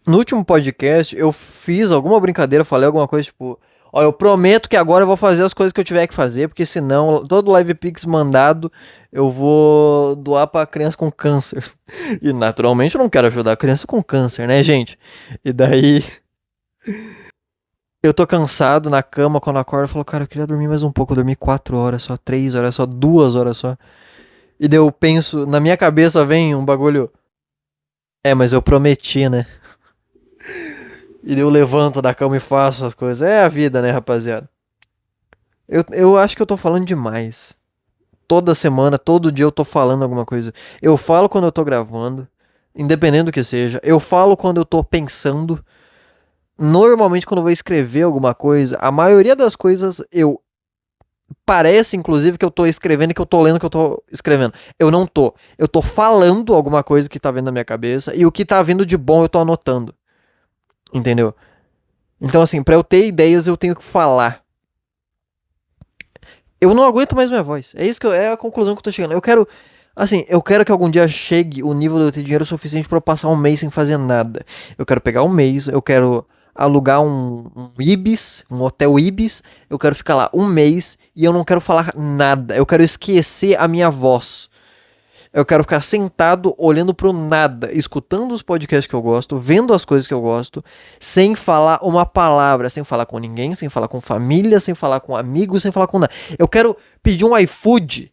No último podcast, eu fiz alguma brincadeira, falei alguma coisa tipo... eu prometo que agora eu vou fazer as coisas que eu tiver que fazer, porque senão, todo Live Pix mandado, eu vou doar pra criança com câncer. E naturalmente eu não quero ajudar a criança com câncer, né, gente? E daí... Eu tô cansado na cama, quando eu acordo, eu falo, cara, eu queria dormir mais um pouco. Eu dormi 4 horas só, 3 horas só, 2 horas só. E daí eu penso, na minha cabeça vem um bagulho. Mas eu prometi, né? E eu levanto da cama e faço as coisas. É a vida, né, rapaziada? Eu acho que eu tô falando demais. Toda semana, todo dia eu tô falando alguma coisa. Eu falo quando eu tô gravando, independente do que seja. Eu falo quando eu tô pensando. Normalmente, quando eu vou escrever alguma coisa, a maioria das coisas eu. Parece, inclusive, que eu tô escrevendo e que eu tô lendo que eu tô escrevendo. Eu não tô. Eu tô falando alguma coisa que tá vindo na minha cabeça e o que tá vindo de bom eu tô anotando. Entendeu? Então, assim, pra eu ter ideias, eu tenho que falar. Eu não aguento mais minha voz. É isso que é a conclusão que eu tô chegando. Eu quero que algum dia chegue o nível de eu ter dinheiro suficiente pra eu passar um mês sem fazer nada. Eu quero pegar um mês, eu quero alugar um Ibis, um hotel Ibis, eu quero ficar lá um mês e eu não quero falar nada. Eu quero esquecer a minha voz. Eu quero ficar sentado, olhando pro nada, escutando os podcasts que eu gosto, vendo as coisas que eu gosto, sem falar uma palavra, sem falar com ninguém, sem falar com família, sem falar com amigos, sem falar com nada. Eu quero pedir um iFood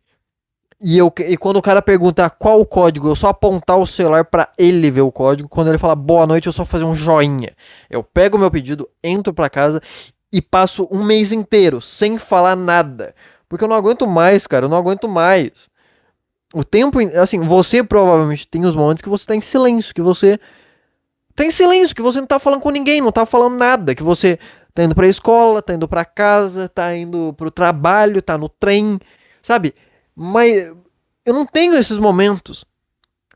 e quando o cara perguntar qual o código, eu só apontar o celular pra ele ver o código. Quando ele falar boa noite, eu só fazer um joinha. Eu pego o meu pedido, entro pra casa e passo um mês inteiro sem falar nada. Porque eu não aguento mais, cara, eu não aguento mais. O tempo, assim, você provavelmente tem os momentos que você tá em silêncio, que você tá em silêncio, que você não tá falando com ninguém, não tá falando nada, que você tá indo pra escola, tá indo pra casa, tá indo pro trabalho, tá no trem, sabe? Mas eu não tenho esses momentos.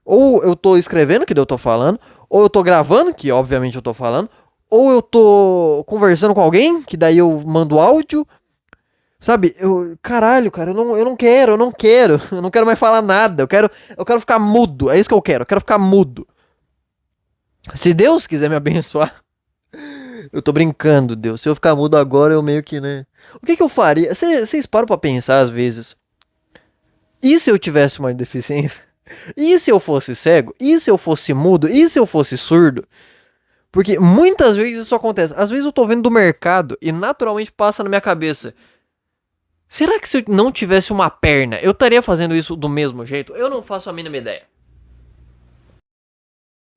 Ou eu tô escrevendo, que daí eu tô falando, ou eu tô gravando, que obviamente eu tô falando, ou eu tô conversando com alguém, que daí eu mando áudio. Sabe, caralho, cara, eu não quero, eu não quero mais falar nada, eu quero ficar mudo, é isso que eu quero ficar mudo. Se Deus quiser me abençoar, eu tô brincando, Deus, se eu ficar mudo agora, eu meio que, né, o que eu faria? Vocês param pra pensar às vezes, e se eu tivesse uma deficiência? E se eu fosse cego? E se eu fosse mudo? E se eu fosse surdo? Porque muitas vezes isso acontece, às vezes eu tô vendo do mercado e naturalmente passa na minha cabeça. Será que se eu não tivesse uma perna, eu estaria fazendo isso do mesmo jeito? Eu não faço a mínima ideia.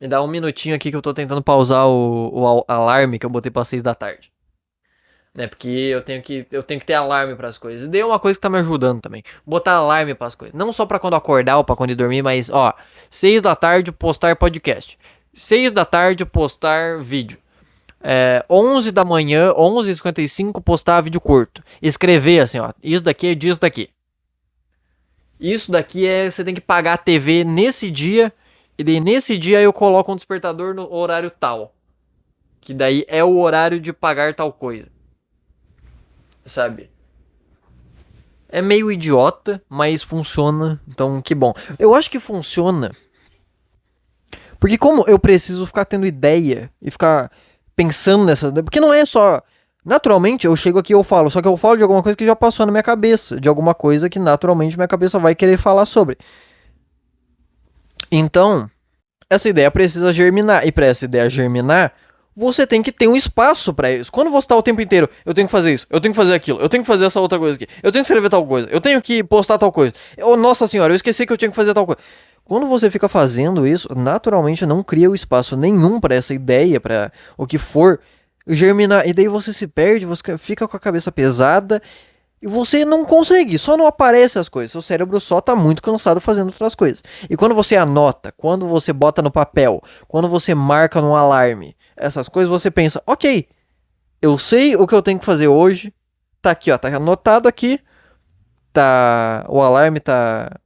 Me dá um minutinho aqui que eu tô tentando pausar o alarme que eu botei pra 6 da tarde. Né, porque eu tenho que ter alarme pras coisas. E daí é uma coisa que tá me ajudando também. Botar alarme pras coisas. Não só pra quando acordar ou pra quando ir dormir, mas, ó, 6 da tarde postar podcast. 6 da tarde postar vídeo. 11 da manhã, 11h55, postar vídeo curto. Escrever assim, ó, isso daqui é disso daqui. Isso daqui você tem que pagar a TV nesse dia, e daí nesse dia eu coloco um despertador no horário tal. Que daí é o horário de pagar tal coisa. Sabe? É meio idiota, mas funciona, então que bom. Eu acho que funciona. Porque como eu preciso ficar tendo ideia e ficar pensando nessa. Porque não é só. Naturalmente eu chego aqui e eu falo, só que eu falo de alguma coisa que já passou na minha cabeça, de alguma coisa que naturalmente minha cabeça vai querer falar sobre. Então, essa ideia precisa germinar. E para essa ideia germinar, você tem que ter um espaço para isso. Quando você tá o tempo inteiro, eu tenho que fazer isso, eu tenho que fazer aquilo, eu tenho que fazer essa outra coisa aqui, eu tenho que escrever tal coisa, eu tenho que postar tal coisa. Nossa senhora, eu esqueci que eu tinha que fazer tal coisa. Quando você fica fazendo isso, naturalmente não cria o espaço nenhum para essa ideia, para o que for germinar. E daí você se perde, você fica com a cabeça pesada e você não consegue, só não aparece as coisas. Seu cérebro só tá muito cansado fazendo outras coisas. E quando você anota, quando você bota no papel, quando você marca no alarme, essas coisas, você pensa, ok, eu sei o que eu tenho que fazer hoje, tá aqui, ó, tá anotado aqui, tá, o alarme tá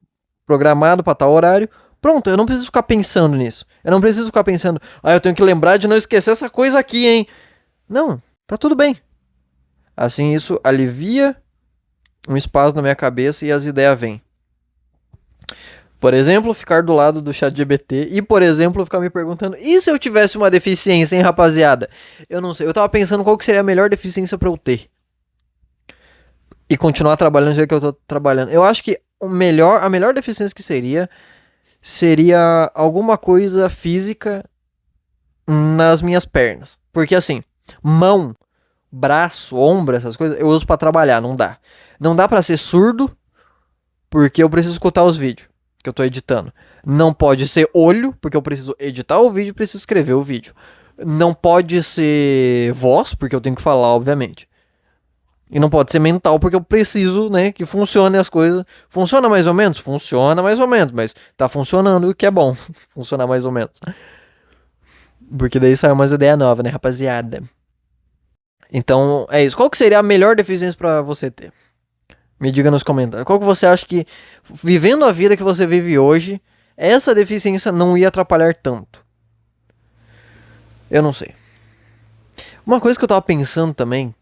programado para tal horário. Pronto, eu não preciso ficar pensando nisso. Eu não preciso ficar pensando, eu tenho que lembrar de não esquecer essa coisa aqui, hein? Não, tá tudo bem. Assim isso alivia um espaço na minha cabeça e as ideias vêm. Por exemplo, ficar do lado do ChatGPT e, por exemplo, ficar me perguntando, e se eu tivesse uma deficiência, hein, rapaziada? Eu não sei, eu tava pensando qual que seria a melhor deficiência pra eu ter. E continuar trabalhando do jeito que eu tô trabalhando. Eu acho que a melhor deficiência que seria alguma coisa física nas minhas pernas. Porque assim, mão, braço, ombro, essas coisas, eu uso pra trabalhar, não dá. Não dá pra ser surdo, porque eu preciso escutar os vídeos que eu tô editando. Não pode ser olho, porque eu preciso editar o vídeo e preciso escrever o vídeo. Não pode ser voz, porque eu tenho que falar, obviamente. E não pode ser mental, porque eu preciso, né, que funcione as coisas. Funciona mais ou menos? Funciona mais ou menos, mas tá funcionando, o que é bom. Funcionar mais ou menos. Porque daí sai umas ideias novas, né, rapaziada? Então, é isso. Qual que seria a melhor deficiência pra você ter? Me diga nos comentários. Qual que você acha que, vivendo a vida que você vive hoje, essa deficiência não ia atrapalhar tanto? Eu não sei. Uma coisa que eu tava pensando também,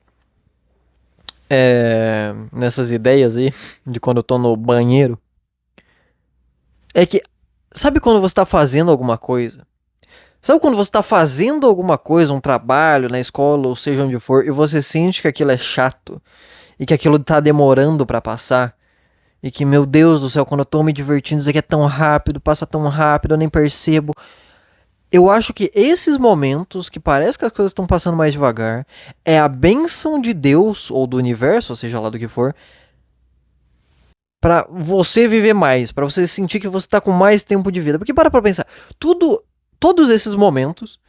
nessas ideias aí, de quando eu tô no banheiro, é que, sabe quando você tá fazendo alguma coisa? Sabe quando você tá fazendo alguma coisa, um trabalho na escola, ou seja onde for, e você sente que aquilo é chato, e que aquilo tá demorando pra passar, e que, meu Deus do céu, quando eu tô me divertindo, isso aqui é tão rápido, passa tão rápido, eu nem percebo. Eu acho que esses momentos, que parece que as coisas estão passando mais devagar, é a bênção de Deus, ou do universo, ou seja lá do que for, pra você viver mais, pra você sentir que você tá com mais tempo de vida. Porque para pra pensar, todos esses momentos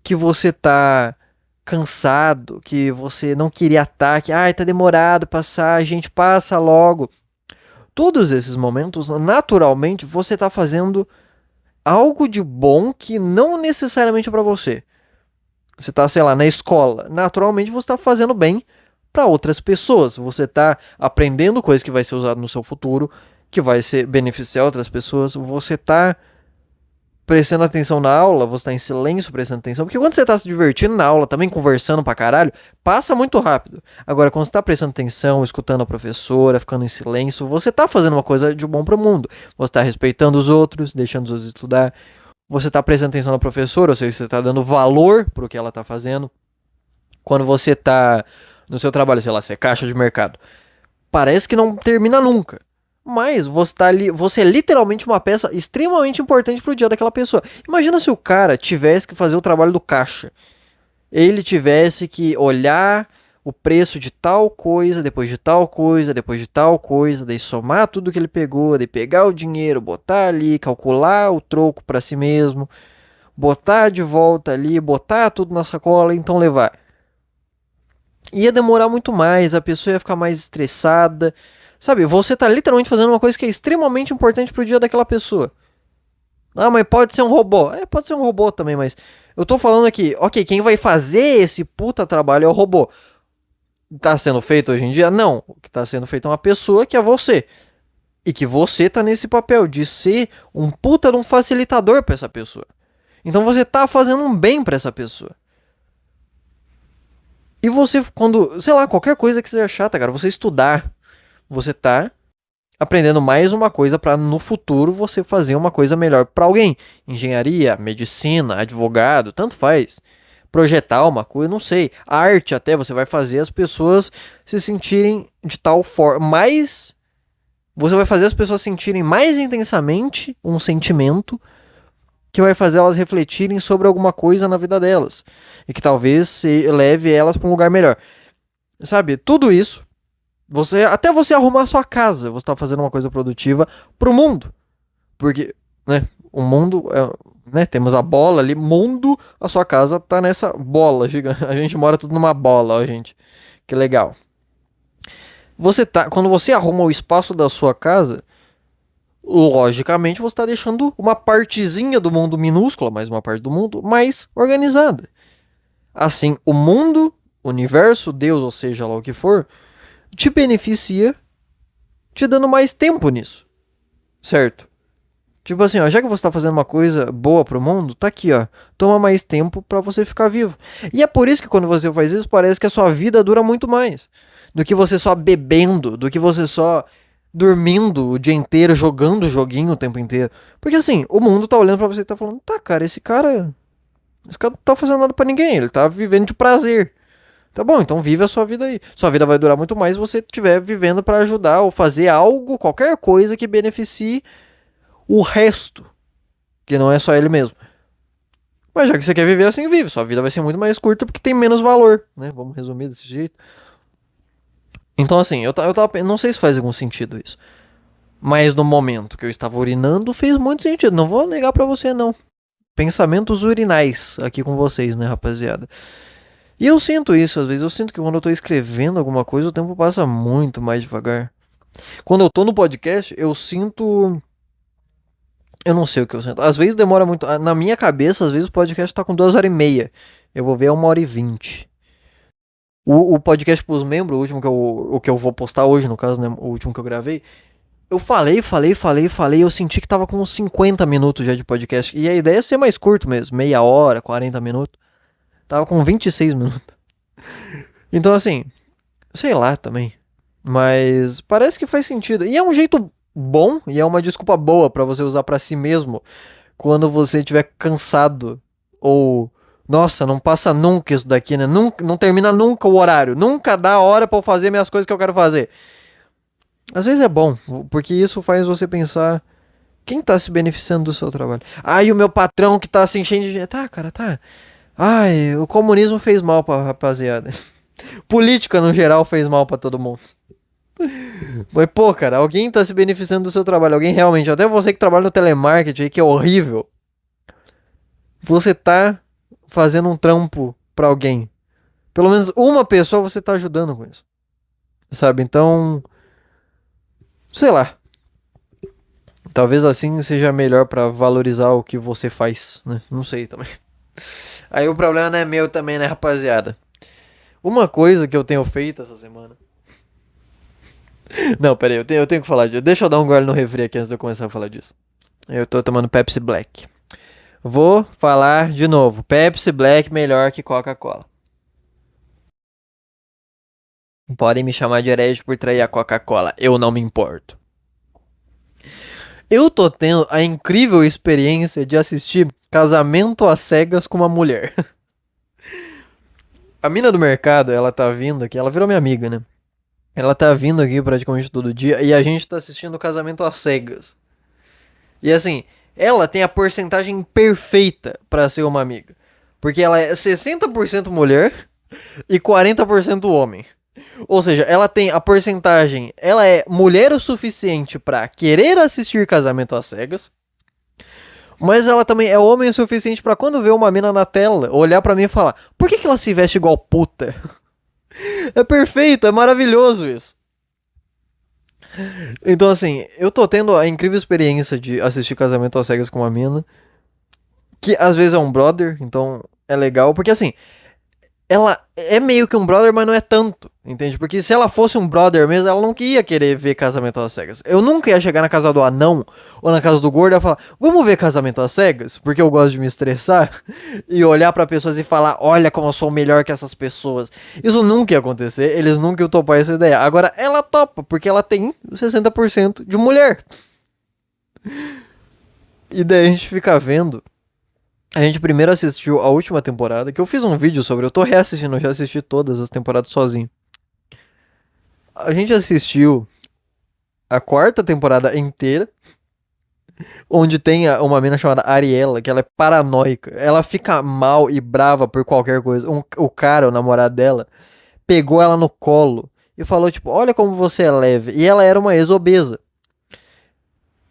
que você tá cansado, que você não queria estar, que ai, tá demorado passar, a gente passa logo. Todos esses momentos, naturalmente, você tá fazendo algo de bom que não necessariamente é pra você. Você tá, sei lá, na escola. Naturalmente você tá fazendo bem para outras pessoas. Você tá aprendendo coisas que vai ser usado no seu futuro, que vai ser beneficiar outras pessoas. Você tá prestando atenção na aula, você tá em silêncio prestando atenção. Porque quando você tá se divertindo na aula, também conversando pra caralho, passa muito rápido. Agora, quando você tá prestando atenção, escutando a professora, ficando em silêncio, você tá fazendo uma coisa de bom pro mundo. Você tá respeitando os outros, deixando os outros estudar. Você tá prestando atenção na professora, ou seja, você tá dando valor pro que ela tá fazendo. Quando você tá no seu trabalho, sei lá, você é caixa de mercado, parece que não termina nunca. Mas você tá ali, você é literalmente uma peça extremamente importante pro dia daquela pessoa. Imagina se o cara tivesse que fazer o trabalho do caixa. Ele tivesse que olhar o preço de tal coisa, depois de tal coisa, depois de tal coisa, daí somar tudo que ele pegou, daí pegar o dinheiro, botar ali, calcular o troco para si mesmo, botar de volta ali, botar tudo na sacola, então levar. Ia demorar muito mais, a pessoa ia ficar mais estressada. Sabe, você tá literalmente fazendo uma coisa que é extremamente importante pro dia daquela pessoa. Ah, mas pode ser um robô. É, pode ser um robô também, mas eu tô falando aqui, ok, quem vai fazer esse puta trabalho é o robô. Tá sendo feito hoje em dia? Não. O que tá sendo feito é uma pessoa que é você. E que você tá nesse papel de ser um puta de um facilitador pra essa pessoa. Então você tá fazendo um bem pra essa pessoa. E você, quando, sei lá, qualquer coisa que seja chata, cara, você estudar, você tá aprendendo mais uma coisa para no futuro você fazer uma coisa melhor para alguém. Engenharia, medicina, advogado, tanto faz. Projetar uma coisa, não sei. Arte até, você vai fazer as pessoas se sentirem de tal forma. Mais. Você vai fazer as pessoas sentirem mais intensamente um sentimento que vai fazer elas refletirem sobre alguma coisa na vida delas. E que talvez se leve elas para um lugar melhor. Sabe, tudo isso. Até você arrumar a sua casa, você está fazendo uma coisa produtiva pro mundo. Porque, né, o mundo, né, temos a bola ali, mundo, a sua casa tá nessa bola gigante. A gente mora tudo numa bola, ó, gente. Que legal. Quando você arruma o espaço da sua casa, logicamente você está deixando uma partezinha do mundo minúscula, mas uma parte do mundo mais organizada. Assim, o mundo, o universo, Deus, ou seja lá o que for, te beneficia te dando mais tempo nisso. Certo? Tipo assim, ó, já que você tá fazendo uma coisa boa pro mundo, tá aqui, ó. Toma mais tempo pra você ficar vivo. E é por isso que quando você faz isso, parece que a sua vida dura muito mais. Do que você só bebendo, do que você só dormindo o dia inteiro, jogando joguinho o tempo inteiro. Porque assim, o mundo tá olhando pra você e tá falando, tá, cara, esse cara não tá fazendo nada pra ninguém, ele tá vivendo de prazer. Tá bom, então vive a sua vida aí. Sua vida vai durar muito mais se você estiver vivendo pra ajudar ou fazer algo, qualquer coisa que beneficie o resto, que não é só ele mesmo. Mas já que você quer viver assim, vive. Sua vida vai ser muito mais curta porque tem menos valor, né? Vamos resumir desse jeito. Então assim, eu tava, não sei se faz algum sentido isso. Mas no momento que eu estava urinando, fez muito sentido. Não vou negar pra você, não. Pensamentos urinais aqui com vocês, né, rapaziada? E eu sinto isso, às vezes. Eu sinto que quando eu tô escrevendo alguma coisa, o tempo passa muito mais devagar. Quando eu tô no podcast, eu sinto. Eu não sei o que eu sinto. Às vezes demora muito. Na minha cabeça, às vezes o podcast tá com 2 horas e meia. Eu vou ver 1 hora e 20. O podcast pros membros, o que eu vou postar hoje, no caso, né? O último que eu gravei. Eu falei. Eu senti que tava com uns 50 minutos já de podcast. E a ideia é ser mais curto mesmo. Meia hora, 40 minutos. Tava com 26 minutos. Então, assim, sei lá também. Mas parece que faz sentido. E é um jeito bom e é uma desculpa boa pra você usar pra si mesmo quando você estiver cansado ou nossa, não passa nunca isso daqui, né? Nunca, não termina nunca o horário, nunca dá hora pra eu fazer minhas coisas que eu quero fazer. Às vezes é bom, porque isso faz você pensar quem tá se beneficiando do seu trabalho. Ai, o meu patrão que tá se enchendo de dinheiro. Tá, cara, tá. Ai, o comunismo fez mal pra rapaziada. Política no geral fez mal pra todo mundo. Mas, pô, cara, alguém tá se beneficiando do seu trabalho. Alguém realmente, até você que trabalha no telemarketing aí, que é horrível. Você tá fazendo um trampo pra alguém. Pelo menos uma pessoa você tá ajudando com isso. Sabe? Então, sei lá. Talvez assim seja melhor pra valorizar o que você faz, né? Não sei também. Aí o problema não é meu também, né, rapaziada? Uma coisa que eu tenho feito essa semana. Não, pera aí, eu tenho que falar disso. Deixa eu dar um gole no refri aqui antes de eu começar a falar disso. Eu tô tomando Pepsi Black. Vou falar de novo. Pepsi Black melhor que Coca-Cola. Podem me chamar de herege por trair a Coca-Cola. Eu não me importo. Eu tô tendo a incrível experiência de assistir Casamento às Cegas com uma mulher. A mina do mercado, ela tá vindo aqui. Ela virou minha amiga, né? Ela tá vindo aqui praticamente todo dia. E a gente tá assistindo Casamento às Cegas. E assim, ela tem a porcentagem perfeita pra ser uma amiga. Porque ela é 60% mulher e 40% homem. Ou seja, ela tem a porcentagem. Ela é mulher o suficiente pra querer assistir Casamento às Cegas. Mas ela também é homem o suficiente pra quando vê uma mina na tela, olhar pra mim e falar: por que ela se veste igual puta? É perfeito, é maravilhoso isso. Então, assim, eu tô tendo a incrível experiência de assistir Casamento às Cegas com uma mina. Que às vezes é um brother, então é legal. Porque, assim, ela é meio que um brother, mas não é tanto, entende? Porque se ela fosse um brother mesmo, ela não ia querer ver Casamento às Cegas. Eu nunca ia chegar na casa do anão ou na casa do gordo e falar: vamos ver Casamento às Cegas? Porque eu gosto de me estressar e olhar pra pessoas e falar: olha como eu sou melhor que essas pessoas. Isso nunca ia acontecer, eles nunca iam topar essa ideia. Agora ela topa, porque ela tem 60% de mulher. E daí a gente fica vendo. A gente primeiro assistiu a última temporada, que eu fiz um vídeo sobre, eu tô reassistindo, eu já assisti todas as temporadas sozinho. A gente assistiu a quarta temporada inteira, onde tem uma mina chamada Ariela, que ela é paranoica. Ela fica mal e brava por qualquer coisa. O cara, o namorado dela, pegou ela no colo e falou, tipo, olha como você é leve. E ela era uma ex-obesa.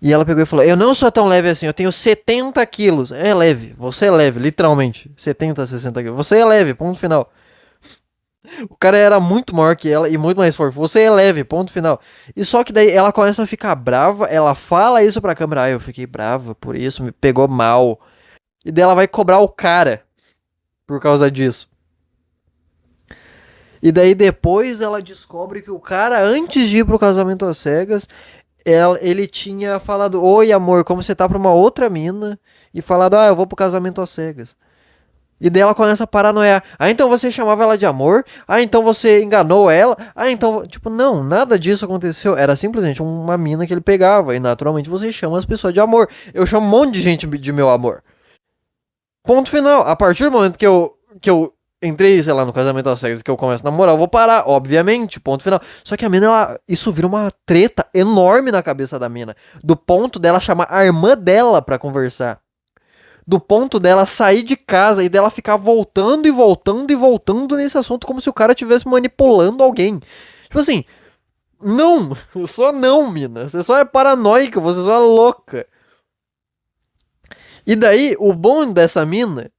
E ela pegou e falou: eu não sou tão leve assim, eu tenho 70 quilos. É leve, você é leve, literalmente. 70, 60 quilos. Você é leve, ponto final. O cara era muito maior que ela e muito mais forte. Você é leve, ponto final. E só que daí ela começa a ficar brava, ela fala isso pra câmera. Ah, eu fiquei brava por isso, me pegou mal. E daí ela vai cobrar o cara por causa disso. E daí depois ela descobre que o cara, antes de ir pro Casamento às Cegas, ele tinha falado: oi amor, como você tá pra uma outra mina? E falado: ah, eu vou pro Casamento às Cegas. E daí ela começa a paranoiar: ah, então você chamava ela de amor? Ah, então você enganou ela? Ah, então... Tipo, não, nada disso aconteceu. Era simplesmente uma mina que ele pegava. E naturalmente você chama as pessoas de amor. Eu chamo um monte de gente de meu amor. Ponto final. A partir do momento que eu entrei, sei lá, no Casamento às Cegas, que eu começo a namorar, eu vou parar, obviamente, ponto final. Só que a mina, isso vira uma treta enorme na cabeça da mina. Do ponto dela chamar a irmã dela pra conversar. Do ponto dela sair de casa e dela ficar voltando e voltando e voltando nesse assunto como se o cara estivesse manipulando alguém. Tipo assim, Não! Só não, mina. Você só é paranoica, você só é louca. E daí, o bom dessa mina,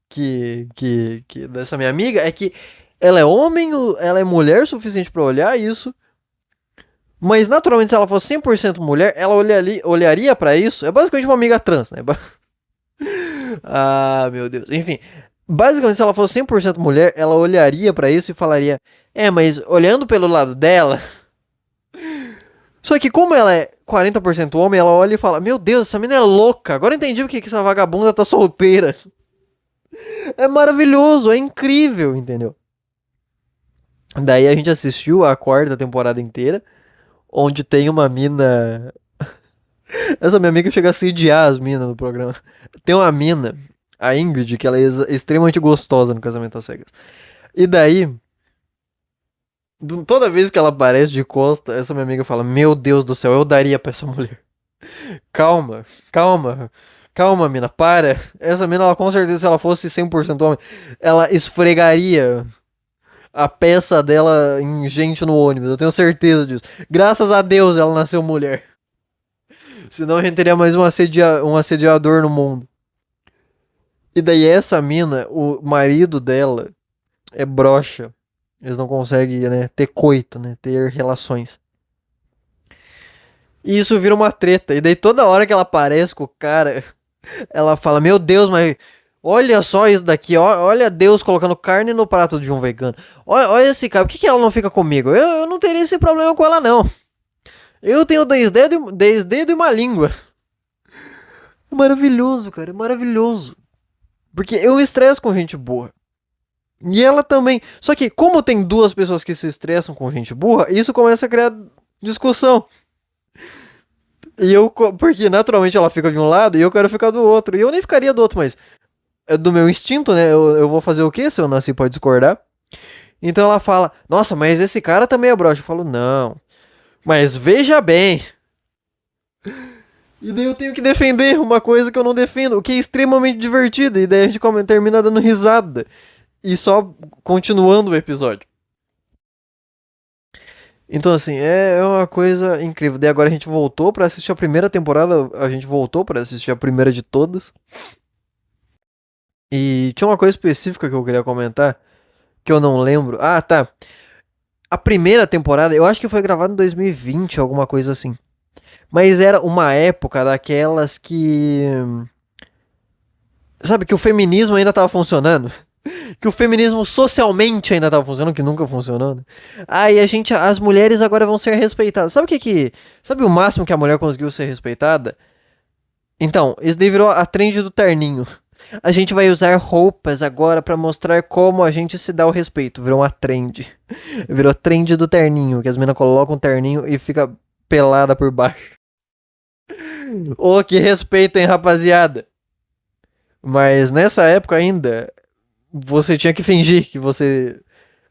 dessa minha amiga, é que ela é homem, ela é mulher o suficiente pra olhar isso. Mas naturalmente, se ela fosse 100% mulher, ela olharia pra isso. É basicamente uma amiga trans, né? Ah, meu Deus. Enfim, basicamente, se ela fosse 100% mulher, ela olharia pra isso e falaria: É, mas olhando pelo lado dela. Só que, como ela é 40% homem, ela olha e fala: Meu Deus, essa menina é louca. Agora eu entendi porque que essa vagabunda tá solteira. É maravilhoso, é incrível, entendeu? Daí a gente assistiu a quarta temporada inteira, onde tem uma mina. Essa minha amiga chega a sediar as minas no programa. Tem uma mina, a Ingrid, que ela é extremamente gostosa no Casamento às Cegas. E daí, toda vez que ela aparece de costa, essa minha amiga fala: Meu Deus do céu, eu daria pra essa mulher. Calma, calma, calma, mina, para. Essa mina, ela com certeza, se ela fosse 100% homem, ela esfregaria a peça dela em gente no ônibus. Eu tenho certeza disso. Graças a Deus ela nasceu mulher. Senão a gente teria mais um assediador no mundo. E daí essa mina, o marido dela é broxa. Eles não conseguem, né, ter coito, né, ter relações. E isso vira uma treta. E daí toda hora que ela aparece com o cara, ela fala: Meu Deus, mas olha só isso daqui. Olha Deus colocando carne no prato de um vegano. Olha esse cara. Por que ela não fica comigo? Eu não teria esse problema com ela, não. Eu tenho 10 dedos e uma língua. É maravilhoso, cara. É maravilhoso. Porque eu me estresso com gente boa. E ela também. Só que, como tem duas pessoas que se estressam com gente burra, isso começa a criar discussão. Porque naturalmente ela fica de um lado e eu quero ficar do outro. E eu nem ficaria do outro, mas é do meu instinto, né? Eu vou fazer o quê se eu nasci pra discordar? Então ela fala: Nossa, mas esse cara também é broxa. Eu falo: Não. Mas veja bem. E daí eu tenho que defender uma coisa que eu não defendo, o que é extremamente divertido. E daí a gente termina dando risada. E só continuando o episódio. Então, assim, é uma coisa incrível. Daí agora a gente voltou pra assistir a primeira temporada. A gente voltou pra assistir a primeira de todas. E tinha uma coisa específica que eu queria comentar, que eu não lembro. Ah, tá. A primeira temporada, eu acho que foi gravada em 2020, alguma coisa assim. Mas era uma época daquelas que. Sabe, que o feminismo ainda tava funcionando. Que o feminismo socialmente ainda tava funcionando, que nunca funcionou, né? Aí as mulheres agora vão ser respeitadas. Sabe o sabe o máximo que a mulher conseguiu ser respeitada? Então, isso daí virou a trend do terninho. A gente vai usar roupas agora pra mostrar como a gente se dá o respeito. Virou uma trend. Virou trend do terninho, que as meninas colocam um terninho e fica pelada por baixo. Ô, que respeito, hein, rapaziada? Mas nessa época ainda, você tinha que fingir que você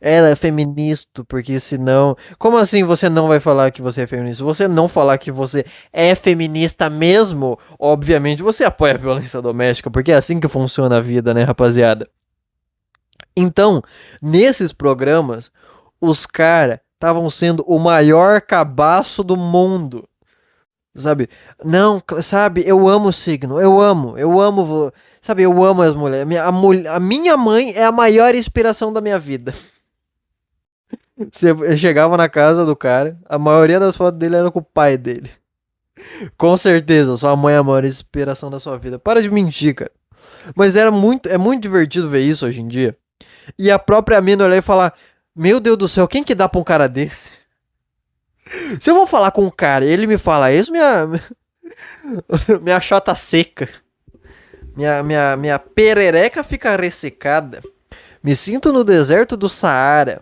era feminista, porque senão. Como assim você não vai falar que você é feminista? Se você não falar que você é feminista mesmo, obviamente você apoia a violência doméstica, porque é assim que funciona a vida, né, rapaziada? Então, nesses programas, os caras estavam sendo o maior cabaço do mundo. Sabe? Não, sabe, eu amo o signo, eu amo, sabe, eu amo as mulheres. A minha mãe é a maior inspiração da minha vida. Você chegava na casa do cara, a maioria das fotos dele era com o pai dele. Com certeza, sua mãe é a maior inspiração da sua vida. Para de mentir, cara. Mas é muito divertido ver isso hoje em dia. E a própria mina olhar e falar: Meu Deus do céu, quem que dá pra um cara desse? Se eu vou falar com um cara e ele me fala isso, minha chota seca. Minha perereca fica ressecada. Me sinto no deserto do Saara.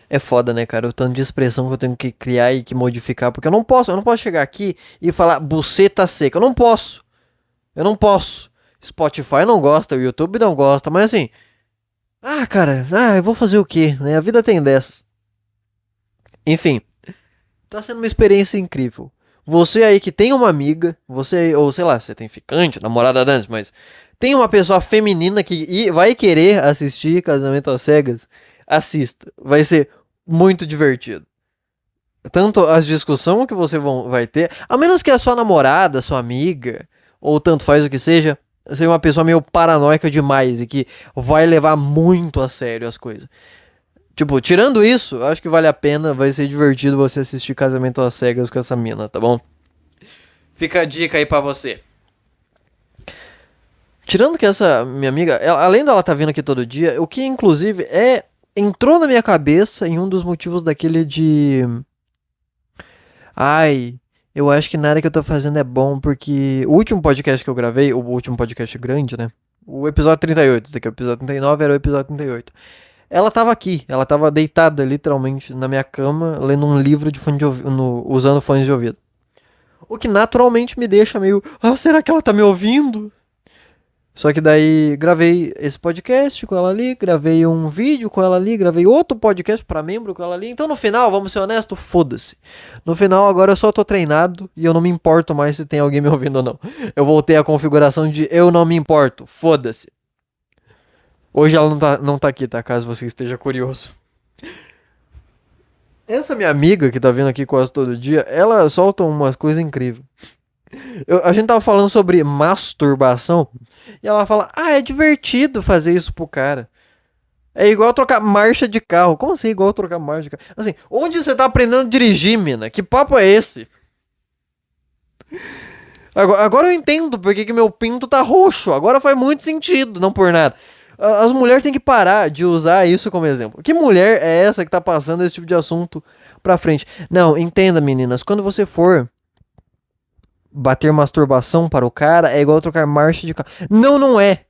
É foda, né, cara? O tanto de expressão que eu tenho que criar e que modificar. Porque eu não posso chegar aqui e falar buceta seca. Eu não posso. Spotify não gosta, o YouTube não gosta, mas assim. Ah, cara, eu vou fazer o quê? Né? A vida tem dessas. Enfim, tá sendo uma experiência incrível. Você aí que tem uma amiga, você, ou sei lá, você tem ficante, namorada dantes, mas tem uma pessoa feminina que vai querer assistir Casamento às Cegas, assista. Vai ser muito divertido. Tanto as discussões que você vai ter, a menos que a sua namorada, sua amiga, ou tanto faz o que seja uma pessoa meio paranoica demais e que vai levar muito a sério as coisas. Tipo, tirando isso, eu acho que vale a pena, vai ser divertido você assistir Casamento às Cegas com essa mina, tá bom? Fica a dica aí pra você. Tirando que essa minha amiga, além dela tá vindo aqui todo dia, o que inclusive entrou na minha cabeça em um dos motivos daquele de ai, eu acho que nada que eu tô fazendo é bom, porque o último podcast que eu gravei, o último podcast grande, né? O episódio 38, esse aqui é o episódio 39, era o episódio 38. Ela tava aqui, ela tava deitada literalmente na minha cama, lendo um livro de fone de ouvido, usando fones de ouvido. O que naturalmente me deixa meio, será que ela tá me ouvindo? Só que daí gravei esse podcast com ela ali, gravei um vídeo com ela ali, gravei outro podcast pra membro com ela ali. Então no final, vamos ser honestos, foda-se. No final agora eu só tô treinado e eu não me importo mais se tem alguém me ouvindo ou não. Eu voltei à configuração de eu não me importo, foda-se. Hoje ela não tá aqui, tá? Caso você esteja curioso. Essa minha amiga que tá vindo aqui quase todo dia, ela solta umas coisas incríveis. A gente tava falando sobre masturbação e ela fala: é divertido fazer isso pro cara. É igual trocar marcha de carro. Como assim, igual trocar marcha de carro? Assim, onde você tá aprendendo a dirigir, mina? Que papo é esse? Agora eu entendo porque que meu pinto tá roxo. Agora faz muito sentido, não por nada. As mulheres têm que parar de usar isso como exemplo. Que mulher é essa que tá passando esse tipo de assunto pra frente? Não, entenda, meninas. Quando você for bater masturbação para o cara, é igual trocar marcha de carro. Não, não é.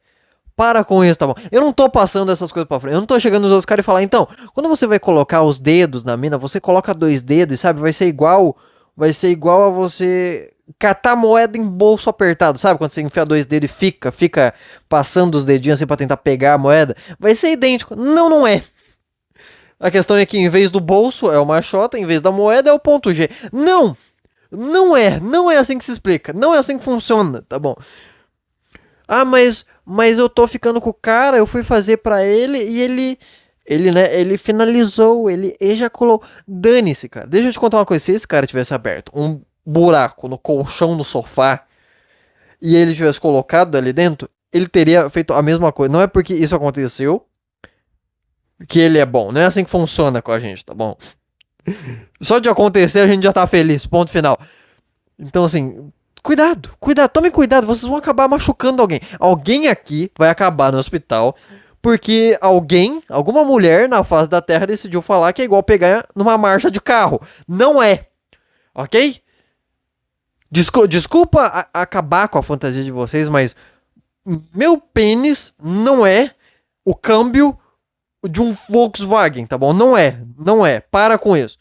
Para com isso, tá bom? Eu não tô passando essas coisas pra frente. Eu não tô chegando nos outros caras e falar, então, quando você vai colocar os dedos na mina, você coloca 2 dedos, sabe? Vai ser igual a você catar moeda em bolso apertado, sabe? Quando você enfia 2 dedos e fica passando os dedinhos assim pra tentar pegar a moeda. Vai ser idêntico. Não, não é. A questão é que em vez do bolso é uma xota, em vez da moeda é o ponto G. Não! Não é assim que se explica. Não é assim que funciona, tá bom? Mas eu tô ficando com o cara, eu fui fazer pra ele e ele finalizou, ele ejaculou. Dane-se, cara. Deixa eu te contar uma coisa, se esse cara tivesse aberto um buraco no colchão do sofá e ele tivesse colocado ali dentro, ele teria feito a mesma coisa. Não é porque isso aconteceu que ele é bom. Não é assim que funciona com a gente, tá bom? Só de acontecer a gente já tá feliz, ponto final. Então assim, cuidado, tome cuidado, vocês vão acabar machucando alguém. Alguém aqui vai acabar no hospital porque alguma mulher na face da Terra decidiu falar que é igual pegar numa marcha de carro. Não é, ok? Desculpa acabar com a fantasia de vocês, mas meu pênis não é o câmbio de um Volkswagen, tá bom? Não é. Para com isso.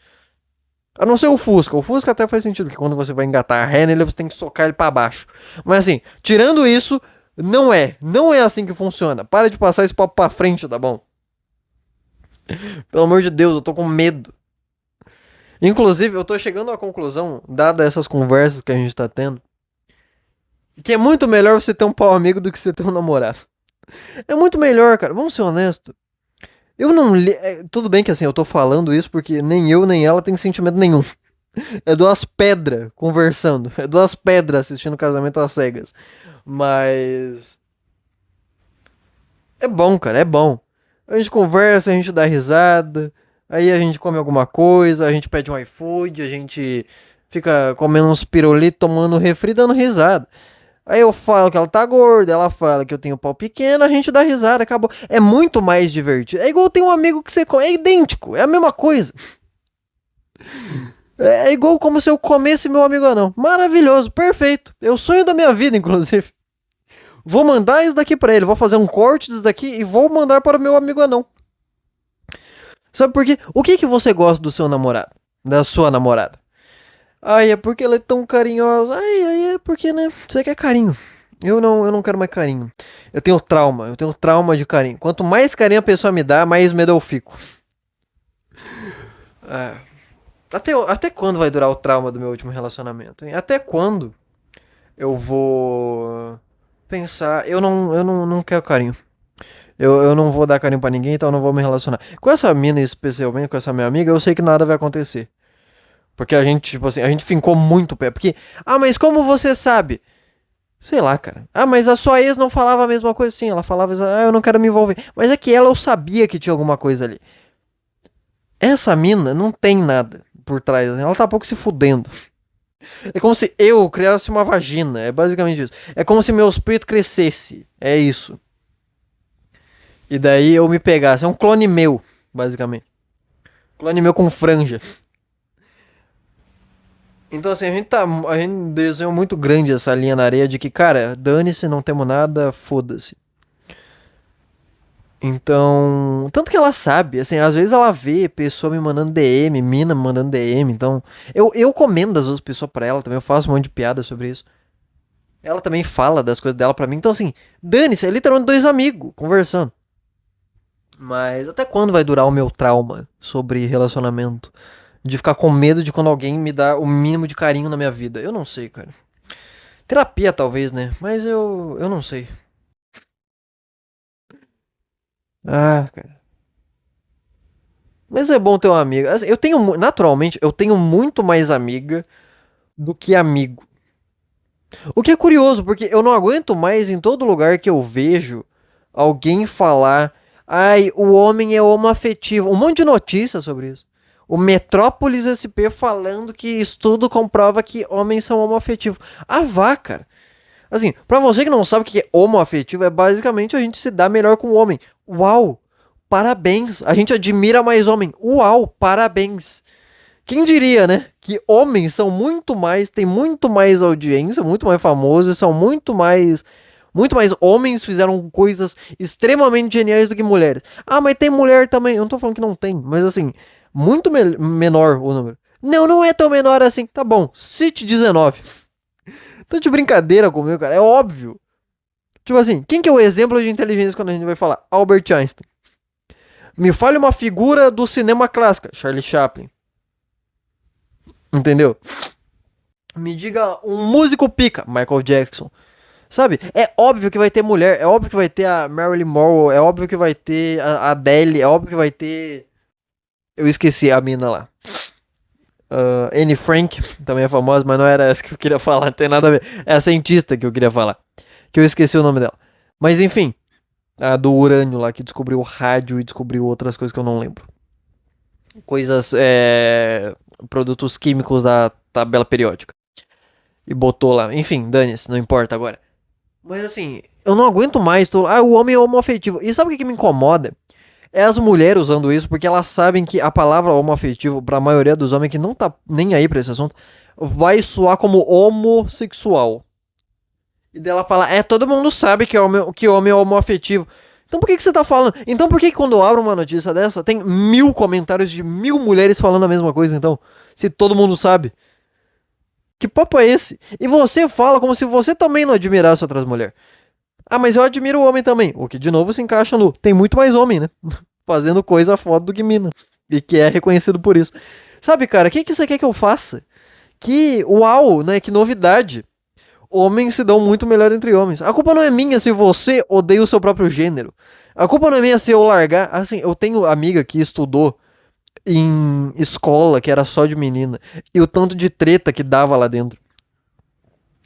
A não ser o Fusca. O Fusca até faz sentido, porque quando você vai engatar a ré nele, você tem que socar ele pra baixo. Mas assim, tirando isso, não é. Não é assim que funciona. Para de passar esse papo pra frente, tá bom? Pelo amor de Deus, eu tô com medo. Inclusive, eu tô chegando à conclusão, dada essas conversas que a gente tá tendo, que é muito melhor você ter um pau amigo do que você ter um namorado. É muito melhor, cara. Vamos ser honestos. Eu não. Tudo bem que assim, eu tô falando isso porque nem eu nem ela tem sentimento nenhum. É 2 pedras conversando. É 2 pedras assistindo Casamento às Cegas. Mas. É bom, cara, é bom. A gente conversa, a gente dá risada. Aí a gente come alguma coisa, a gente pede um iFood, a gente fica comendo uns pirulitos, tomando refri, dando risada. Aí eu falo que ela tá gorda, ela fala que eu tenho pau pequeno, a gente dá risada, acabou. É muito mais divertido. É igual ter um amigo que você come, é idêntico, é a mesma coisa. É igual como se eu comesse meu amigo anão. Maravilhoso, perfeito. É o sonho da minha vida, inclusive. Vou mandar isso daqui pra ele, vou fazer um corte disso daqui e vou mandar para o meu amigo anão. Sabe por quê? O que você gosta do seu namorado? Da sua namorada? Ai, é porque ela é tão carinhosa. Ai, é porque, né? Você quer carinho. Eu não quero mais carinho. Eu tenho trauma de carinho. Quanto mais carinho a pessoa me dá, mais medo eu fico. Até quando vai durar o trauma do meu último relacionamento, hein? Até quando eu vou pensar, eu não quero carinho. Eu não vou dar carinho pra ninguém, então eu não vou me relacionar. Com essa mina especialmente, com essa minha amiga, eu sei que nada vai acontecer. Porque a gente, tipo assim, a gente fincou muito pé. Porque, mas como você sabe? Sei lá, cara. Mas a sua ex não falava a mesma coisa assim. Ela falava, eu não quero me envolver. Mas é que eu sabia que tinha alguma coisa ali. Essa mina não tem nada por trás. Ela tá pouco se fudendo. É como se eu criasse uma vagina. É basicamente isso. É como se meu espírito crescesse. É isso. E daí eu me pegasse. É um clone meu, basicamente. Clone meu com franja. Então assim, a gente desenhou muito grande essa linha na areia de que, cara, dane-se, não temos nada, foda-se. Então, tanto que ela sabe, assim, às vezes ela vê pessoa me mandando DM, mina me mandando DM, então, eu comendo as outras pessoas pra ela também, eu faço um monte de piada sobre isso. Ela também fala das coisas dela pra mim, então assim, dane-se, é literalmente dois amigos conversando. Mas até quando vai durar o meu trauma sobre relacionamento? De ficar com medo de quando alguém me dá o mínimo de carinho na minha vida. Eu não sei, cara. Terapia talvez, né? Mas eu não sei. Cara. Mas é bom ter uma amiga. Assim, naturalmente, eu tenho muito mais amiga do que amigo. O que é curioso, porque eu não aguento mais em todo lugar que eu vejo alguém falar, ai, o homem é homoafetivo. Um monte de notícias sobre isso. O Metrópolis SP falando que estudo comprova que homens são homoafetivos. Vá, cara. Assim, pra você que não sabe o que é homoafetivo, é basicamente a gente se dá melhor com o homem. Uau! Parabéns! A gente admira mais homem. Uau! Parabéns! Quem diria, né? Que homens são muito mais, têm muito mais audiência, muito mais famosos, são muito mais. Muito mais homens fizeram coisas extremamente geniais do que mulheres. Mas tem mulher também. Eu não tô falando que não tem, mas assim, muito menor o número. Não, não é tão menor assim. Tá bom, cite 19. Tô de brincadeira comigo, cara. É óbvio. Tipo assim, quem que é o exemplo de inteligência quando a gente vai falar? Albert Einstein. Me fale uma figura do cinema clássico. Charlie Chaplin. Entendeu? Me diga um músico pica. Michael Jackson. Sabe? É óbvio que vai ter mulher. É óbvio que vai ter a Marilyn Monroe. É óbvio que vai ter a Adele. É óbvio que vai ter... Eu esqueci a mina lá. Anne Frank. Também é famosa, mas não era essa que eu queria falar. Não tem nada a ver. É a cientista que eu queria falar. Que eu esqueci o nome dela. Mas enfim. A do urânio lá, que descobriu o rádio e descobriu outras coisas que eu não lembro. Coisas, produtos químicos da tabela periódica. E botou lá. Enfim, dane-se, não importa agora. Mas assim, eu não aguento mais. O homem é homoafetivo. E sabe o que me incomoda? É as mulheres usando isso porque elas sabem que a palavra homoafetivo, pra maioria dos homens que não tá nem aí pra esse assunto, vai soar como homossexual. E dela fala, todo mundo sabe que homem é homoafetivo. Então por que você tá falando? Então por que quando eu abro uma notícia dessa, tem 1000 comentários de 1000 mulheres falando a mesma coisa, então? Se todo mundo sabe. Que papo é esse? E você fala como se você também não admirasse outras mulheres. Mas eu admiro o homem também. O que de novo se encaixa no... Tem muito mais homem, né? Fazendo coisa foda do que mina. E que é reconhecido por isso. Sabe, cara, o que você quer que eu faça? Que uau, né? Que novidade. Homens se dão muito melhor entre homens. A culpa não é minha se você odeia o seu próprio gênero. A culpa não é minha se eu largar. Assim, eu tenho amiga que estudou em escola que era só de menina. E o tanto de treta que dava lá dentro.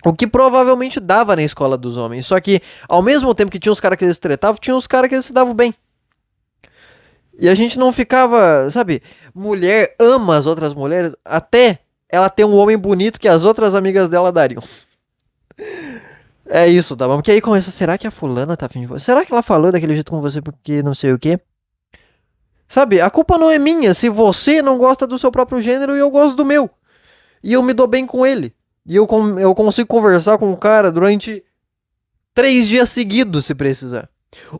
O que provavelmente dava na escola dos homens. Só que, ao mesmo tempo que tinha os caras que eles tretavam, tinha os caras que eles se davam bem. E a gente não ficava, sabe? Mulher ama as outras mulheres até ela ter um homem bonito que as outras amigas dela dariam. É isso, tá bom? Porque aí começa, será que a fulana tá afim de você? Será que ela falou daquele jeito com você porque não sei o quê? Sabe, a culpa não é minha se você não gosta do seu próprio gênero e eu gosto do meu. E eu me dou bem com ele. E eu consigo conversar com o cara durante 3 dias seguidos, se precisar.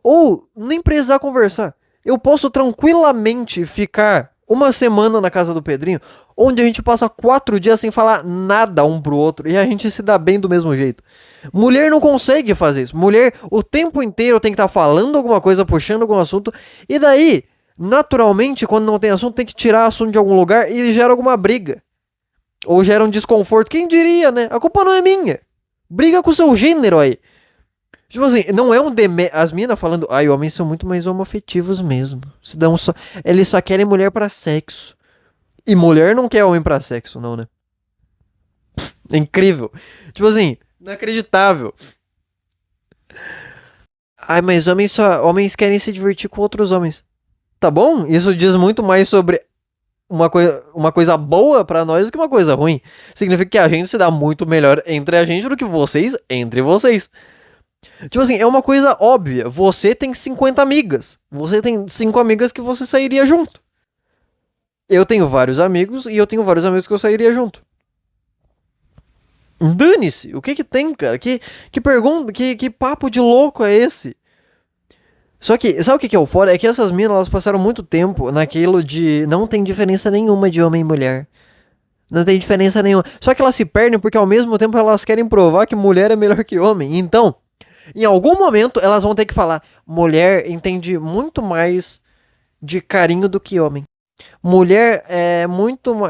Ou nem precisar conversar. Eu posso tranquilamente ficar uma semana na casa do Pedrinho, onde a gente passa 4 dias sem falar nada um pro outro e a gente se dá bem do mesmo jeito. Mulher não consegue fazer isso. Mulher o tempo inteiro tem que estar falando alguma coisa, puxando algum assunto, e daí, naturalmente, quando não tem assunto, tem que tirar assunto de algum lugar e gera alguma briga. Ou gera um desconforto. Quem diria, né? A culpa não é minha. Briga com o seu gênero aí. Tipo assim, não é um as minas falando, homens são muito mais homoafetivos mesmo. Se dão só, eles só querem mulher para sexo. E mulher não quer homem pra sexo, não, né? É incrível. Tipo assim, inacreditável. Ai, mas homens querem se divertir com outros homens. Tá bom? Isso diz muito mais sobre uma coisa boa pra nós do que uma coisa ruim. Significa que a gente se dá muito melhor entre a gente do que vocês entre vocês. Tipo assim, é uma coisa óbvia. Você tem 50 amigas. Você tem 5 amigas que você sairia junto. Eu tenho vários amigos e eu tenho vários amigos que eu sairia junto. Dane-se, o que que tem, cara? Que pergunta, que papo de louco é esse? Só que, sabe o que que é o foda? É que essas minas, elas passaram muito tempo naquilo de não tem diferença nenhuma de homem e mulher. Não tem diferença nenhuma. Só que elas se perdem porque ao mesmo tempo elas querem provar que mulher é melhor que homem. Então, em algum momento elas vão ter que falar: mulher entende muito mais de carinho do que homem. Mulher é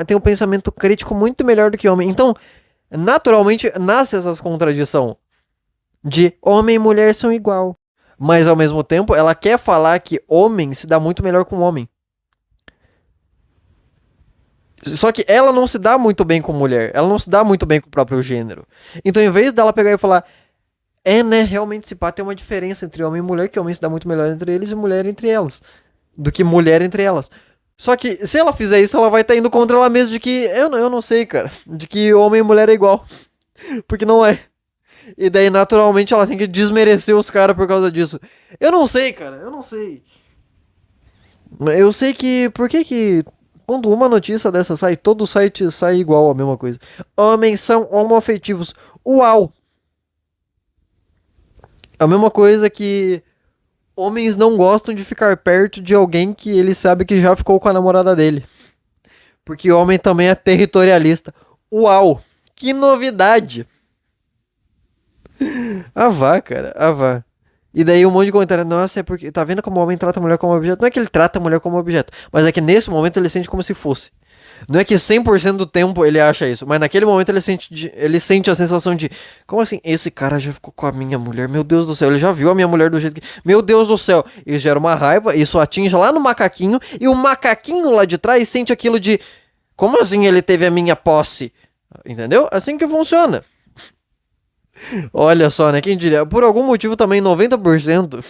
tem um pensamento crítico muito melhor do que homem. Então, naturalmente nasce essa contradição de homem e mulher são igual. Mas ao mesmo tempo, ela quer falar que homem se dá muito melhor com homem. Só que ela não se dá muito bem com mulher. Ela não se dá muito bem com o próprio gênero. Então, em vez dela pegar e falar: né, realmente se pá, tem uma diferença entre homem e mulher, que homem se dá muito melhor entre eles e mulher entre elas. Do que mulher entre elas. Só que, se ela fizer isso, ela vai estar indo contra ela mesma de que, eu não sei, cara, de que homem e mulher é igual. Porque não é. E daí, naturalmente, ela tem que desmerecer os caras por causa disso. Eu não sei, cara, eu não sei. Eu sei que, por que quando uma notícia dessa sai, todo site sai igual a mesma coisa. Homens são homoafetivos. Uau! A mesma coisa que homens não gostam de ficar perto de alguém que ele sabe que já ficou com a namorada dele. Porque homem também é territorialista. Uau! Que novidade! Vá, cara, vá. E daí um monte de comentário: nossa, é porque tá vendo como o homem trata a mulher como objeto? Não é que ele trata a mulher como objeto, mas é que nesse momento ele sente como se fosse. Não é que 100% do tempo ele acha isso, mas naquele momento ele sente a sensação de: como assim? Esse cara já ficou com a minha mulher, meu Deus do céu, ele já viu a minha mulher do jeito que. Meu Deus do céu! E gera uma raiva, isso atinge lá no macaquinho, e o macaquinho lá de trás sente aquilo de: como assim ele teve a minha posse? Entendeu? Assim que funciona. Olha só, né? Quem diria? Por algum motivo também 90%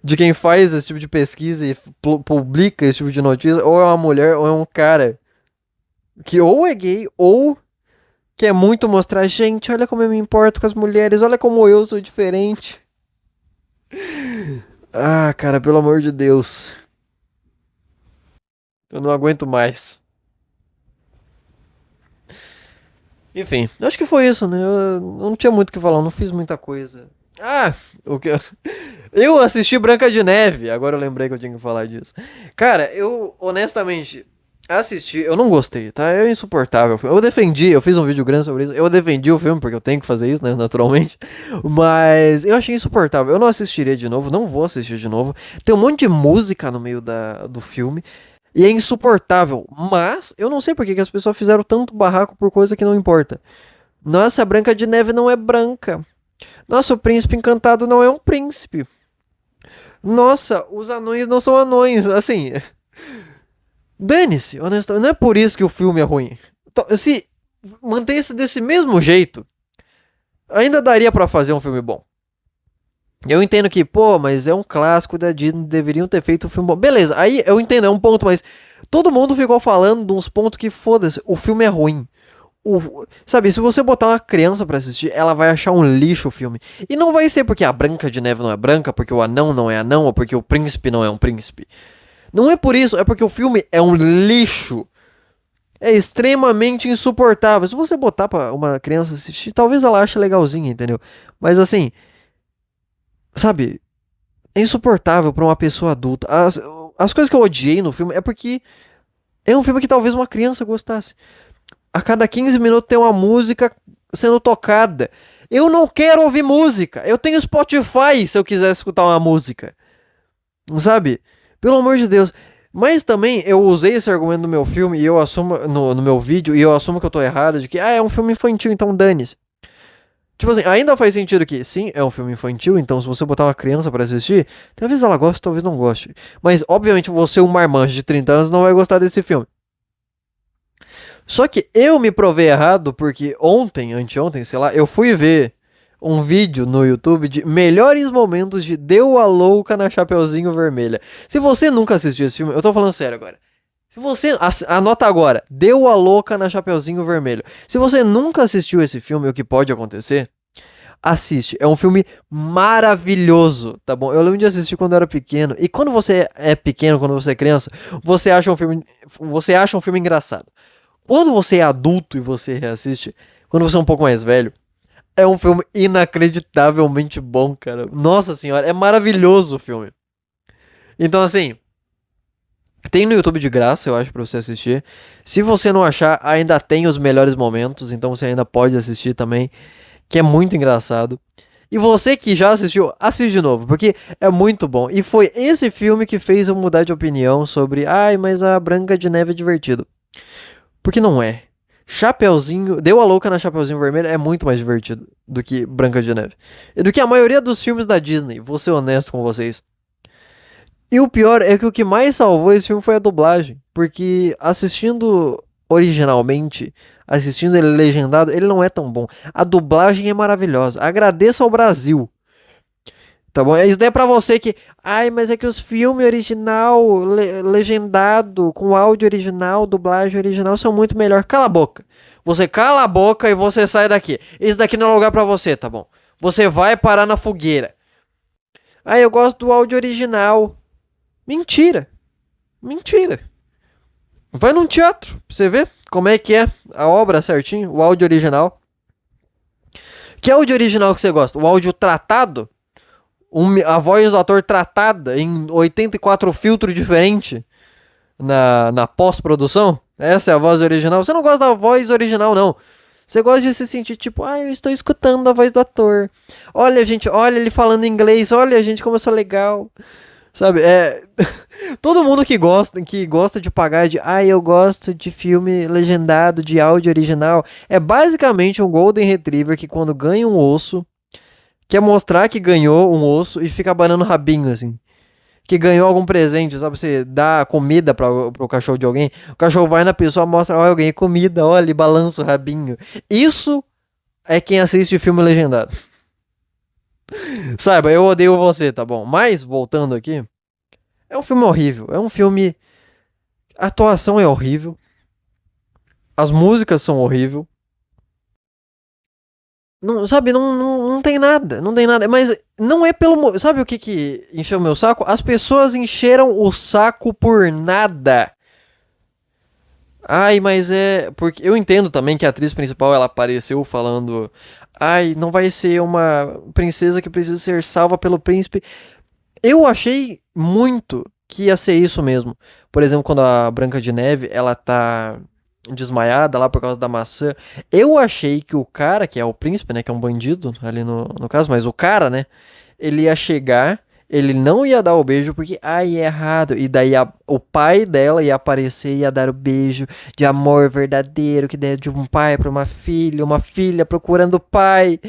de quem faz esse tipo de pesquisa e publica esse tipo de notícia ou é uma mulher ou é um cara que ou é gay ou quer muito mostrar: gente, olha como eu me importo com as mulheres, olha como eu sou diferente. Cara, pelo amor de Deus. Eu não aguento mais. Enfim, acho que foi isso, né? Eu não tinha muito o que falar, eu não fiz muita coisa. O que eu assisti Branca de Neve, agora eu lembrei que eu tinha que falar disso. Cara, eu honestamente assisti, eu não gostei, tá? É insuportável. Eu fiz um vídeo grande sobre isso. Eu defendi o filme porque eu tenho que fazer isso, né, naturalmente. Mas eu achei insuportável. Eu não assistiria de novo, não vou assistir de novo. Tem um monte de música no meio do filme. E é insuportável. Mas eu não sei por que as pessoas fizeram tanto barraco por coisa que não importa. Nossa, a Branca de Neve não é branca. Nossa, o príncipe encantado não é um príncipe. Nossa, os anões não são anões. Assim, dane-se, honestamente. Não é por isso que o filme é ruim. Se mantesse desse mesmo jeito, ainda daria pra fazer um filme bom. Eu entendo que, pô, mas é um clássico da Disney, deveriam ter feito um filme bom. Beleza, aí eu entendo, é um ponto, mas todo mundo ficou falando de uns pontos que, foda-se, o filme é ruim. Sabe, se você botar uma criança pra assistir, ela vai achar um lixo o filme. E não vai ser porque a Branca de Neve não é branca, porque o anão não é anão, ou porque o príncipe não é um príncipe. Não é por isso, é porque o filme é um lixo. É extremamente insuportável. Se você botar pra uma criança assistir, talvez ela ache legalzinha, entendeu? Mas assim, sabe, é insuportável pra uma pessoa adulta. As coisas que eu odiei no filme é porque é um filme que talvez uma criança gostasse. A cada 15 minutos tem uma música sendo tocada. Eu não quero ouvir música. Eu tenho Spotify se eu quiser escutar uma música. Sabe? Pelo amor de Deus. Mas também eu usei esse argumento no meu filme e eu assumo no meu vídeo e eu assumo que eu tô errado de que é um filme infantil, então dane-se. Tipo assim, ainda faz sentido que sim, é um filme infantil, então se você botar uma criança pra assistir, talvez ela goste, talvez não goste. Mas obviamente você, um marmanjo de 30 anos, não vai gostar desse filme. Só que eu me provei errado porque ontem, anteontem, sei lá, eu fui ver um vídeo no YouTube de melhores momentos de Deu a Louca na Chapeuzinho Vermelha. Se você nunca assistiu esse filme, eu tô falando sério agora. Se você. Anota agora, Deu a Louca na Chapeuzinho Vermelho. Se você nunca assistiu esse filme, o que pode acontecer, assiste. É um filme maravilhoso, tá bom? Eu lembro de assistir quando eu era pequeno. E quando você é pequeno, quando você é criança, você acha um filme engraçado. Quando você é adulto e você reassiste, quando você é um pouco mais velho, é um filme inacreditavelmente bom, cara. Nossa senhora, é maravilhoso o filme. Então, assim, tem no YouTube de graça, eu acho, pra você assistir. Se você não achar, ainda tem os melhores momentos, então você ainda pode assistir também, que é muito engraçado. E você que já assistiu, assiste de novo, porque é muito bom. E foi esse filme que fez eu mudar de opinião sobre, ai, mas a Branca de Neve é divertido. Porque não é. Chapeuzinho, Deu a Louca na Chapeuzinho Vermelho é muito mais divertido do que Branca de Neve. E do que a maioria dos filmes da Disney, vou ser honesto com vocês. E o pior é que o que mais salvou esse filme foi a dublagem. Porque assistindo originalmente, assistindo ele legendado, ele não é tão bom. A dublagem é maravilhosa. Agradeça ao Brasil. Tá bom? Isso daí é pra você que. Ai, mas é que os filmes original, legendado, com áudio original, dublagem original, são muito melhor. Cala a boca. Você cala a boca e você sai daqui. Esse daqui não é lugar pra você, tá bom? Você vai parar na fogueira. Ah, eu gosto do áudio original. Mentira. Mentira. Vai num teatro pra você ver como é que é a obra certinho, o áudio original. Que áudio original que você gosta? O áudio tratado? A voz do ator tratada em 84 filtros diferentes na pós-produção? Essa é a voz original? Você não gosta da voz original, não. Você gosta de se sentir tipo, eu estou escutando a voz do ator. Olha, gente, olha ele falando inglês. Olha, gente, como eu sou legal. Sabe, todo mundo que gosta de pagar de, eu gosto de filme legendado, de áudio original, é basicamente um Golden Retriever que quando ganha um osso, quer mostrar que ganhou um osso e fica abanando o rabinho, assim. Que ganhou algum presente, sabe? Você dá comida pro cachorro de alguém, o cachorro vai na pessoa, mostra, eu ganhei comida, olha, e balança o rabinho. Isso é quem assiste filme legendado. Saiba, eu odeio você, tá bom? Mas, voltando aqui, é um filme horrível. É um filme. A atuação é horrível. As músicas são horríveis. Não, sabe, não tem nada. Não tem nada. Mas não é pelo. Sabe o que encheu meu saco? As pessoas encheram o saco por nada. Ai, mas é. Porque eu entendo também que a atriz principal ela apareceu falando. Ai, não vai ser uma princesa que precisa ser salva pelo príncipe. Eu achei muito que ia ser isso mesmo. Por exemplo, quando a Branca de Neve ela tá desmaiada lá por causa da maçã. Eu achei que o cara, que é o príncipe, né? Que é um bandido ali no caso, mas o cara, né? Ele ia chegar. Ele não ia dar o beijo porque, é errado. E daí o pai dela ia aparecer e ia dar o beijo de amor verdadeiro, que é de um pai para uma filha procurando o pai.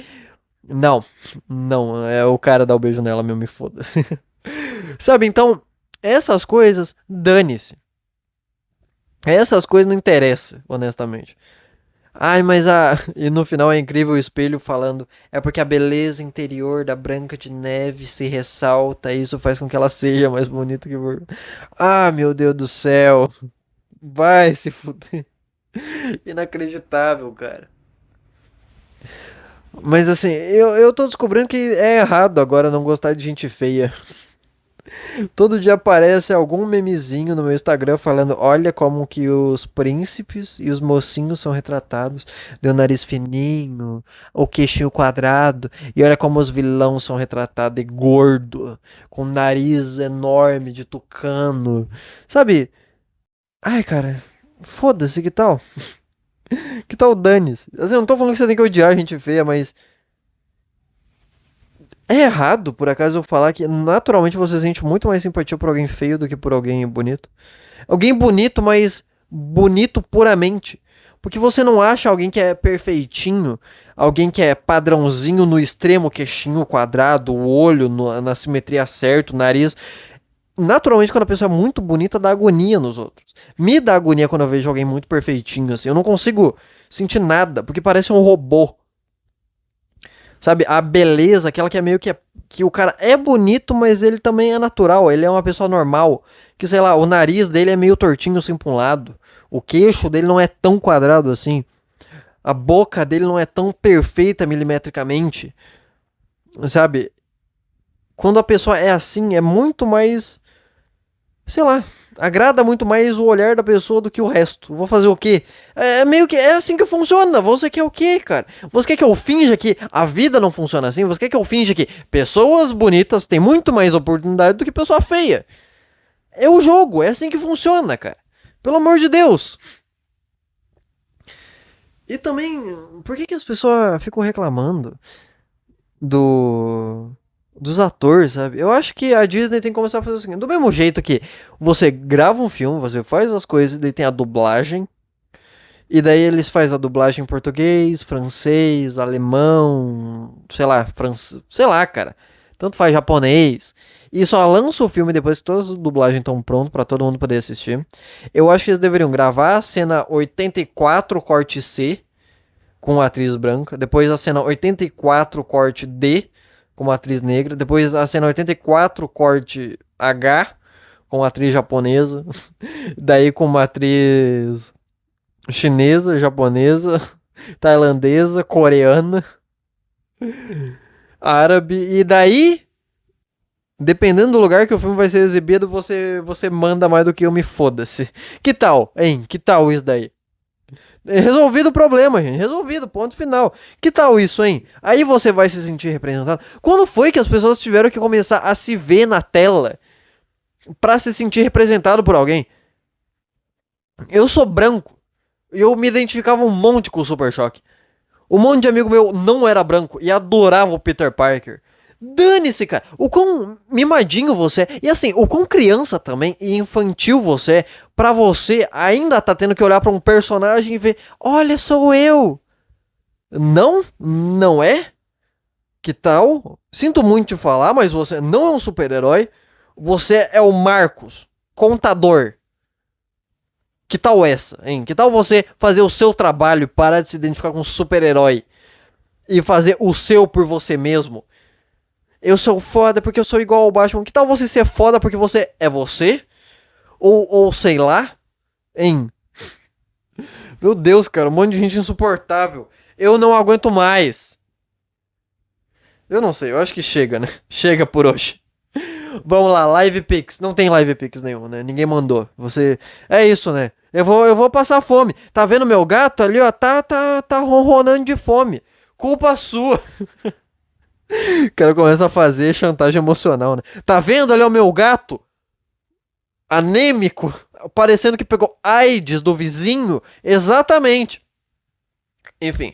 Não, não, é o cara dar o beijo nela mesmo, me foda-se. Sabe, então, essas coisas, dane-se. Essas coisas não interessam, honestamente. Mas E no final é incrível o espelho falando. É porque a beleza interior da Branca de Neve se ressalta. E isso faz com que ela seja mais bonita que por. Meu Deus do céu. Vai se fuder. Inacreditável, cara. Mas assim, eu tô descobrindo que é errado agora não gostar de gente feia. Todo dia aparece algum memezinho no meu Instagram falando: olha como que os príncipes e os mocinhos são retratados. Deu nariz fininho, o queixinho quadrado. E olha como os vilões são retratados e gordo, com nariz enorme de tucano. Sabe? Ai, cara, foda-se, que tal? Que tal dane-se? Assim, eu não tô falando que você tem que odiar gente feia, mas é errado, por acaso, eu falar que naturalmente você sente muito mais simpatia por alguém feio do que por alguém bonito. Alguém bonito, mas bonito puramente. Porque você não acha alguém que é perfeitinho, alguém que é padrãozinho no extremo, queixinho quadrado, o olho na simetria certa, o nariz. naturalmente, quando a pessoa é muito bonita, dá agonia nos outros. Me dá agonia quando eu vejo alguém muito perfeitinho, assim. Eu não consigo sentir nada, porque parece um robô. Sabe? A beleza, aquela que é meio que o cara é bonito, mas ele também é natural. Ele é uma pessoa normal. Que, sei lá, o nariz dele é meio tortinho assim pra um lado. O queixo dele não é tão quadrado assim. A boca dele não é tão perfeita milimetricamente. Sabe? Quando a pessoa é assim, é muito mais, sei lá, agrada muito mais o olhar da pessoa do que o resto. Vou fazer o quê? É meio que é assim que funciona. Você quer o quê, cara? Você quer que eu finja que a vida não funciona assim? Você quer que eu finja que pessoas bonitas têm muito mais oportunidade do que pessoa feia? É o jogo, é assim que funciona, cara. Pelo amor de Deus. E também, por que as pessoas ficam reclamando do dos atores, sabe? Eu acho que a Disney tem que começar a fazer o seguinte, do mesmo jeito que você grava um filme, você faz as coisas, daí tem a dublagem, e daí eles fazem a dublagem em português, francês, alemão, sei lá, sei lá, cara. Tanto faz japonês. E só lança o filme depois que todas as dublagens estão prontas pra todo mundo poder assistir. Eu acho que eles deveriam gravar a cena 84 corte C com a atriz branca, depois a cena 84 corte D com uma atriz negra, depois a cena 84 corte H com uma atriz japonesa, daí com uma atriz chinesa, japonesa, tailandesa, coreana, árabe, e daí, dependendo do lugar que o filme vai ser exibido, você manda mais do que eu, me foda-se. Que tal, hein? Que tal isso daí? Resolvido o problema, gente. Resolvido, ponto final. Que tal isso, hein? Aí você vai se sentir representado. Quando foi que as pessoas tiveram que começar a se ver na tela pra se sentir representado por alguém? Eu sou branco. E eu me identificava um monte com o Super Choque. Um monte de amigo meu não era branco e adorava o Peter Parker. Dane-se, cara. O quão mimadinho você é. E assim, o quão criança também e infantil você é. Pra você ainda tá tendo que olhar pra um personagem e ver: olha, sou eu. Não? Não é? Que tal? Sinto muito te falar, mas você não é um super-herói. Você é o Marcos, contador. Que tal essa, hein? Que tal você fazer o seu trabalho e parar de se identificar com um super-herói e fazer o seu por você mesmo? Eu sou foda porque eu sou igual ao Batman. Que tal você ser foda porque você é você? Ou sei lá? Hein? Meu Deus, cara, um monte de gente insuportável. Eu não aguento mais. Eu não sei, eu acho que chega, né? Chega por hoje. Vamos lá, Live Pix. Não tem Live Pix nenhum, né? Ninguém mandou. Você. É isso, né? Eu vou passar fome. Tá vendo meu gato ali, ó? Tá ronronando de fome. Culpa sua. O cara começa a fazer chantagem emocional, né? Tá vendo ali o meu gato? Anêmico, parecendo que pegou AIDS do vizinho. Exatamente. Enfim.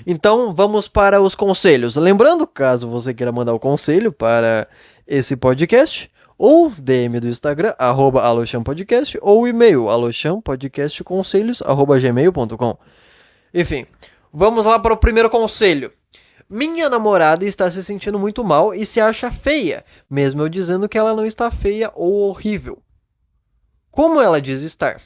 Então vamos para os conselhos. Lembrando, caso você queira mandar o conselho para esse podcast, ou DM do Instagram, @alochampodcast, ou e-mail, alochampodcastconselhos@gmail.com. Enfim, vamos lá para o primeiro conselho. Minha namorada está se sentindo muito mal e se acha feia, mesmo eu dizendo que ela não está feia ou horrível. Como ela diz estar?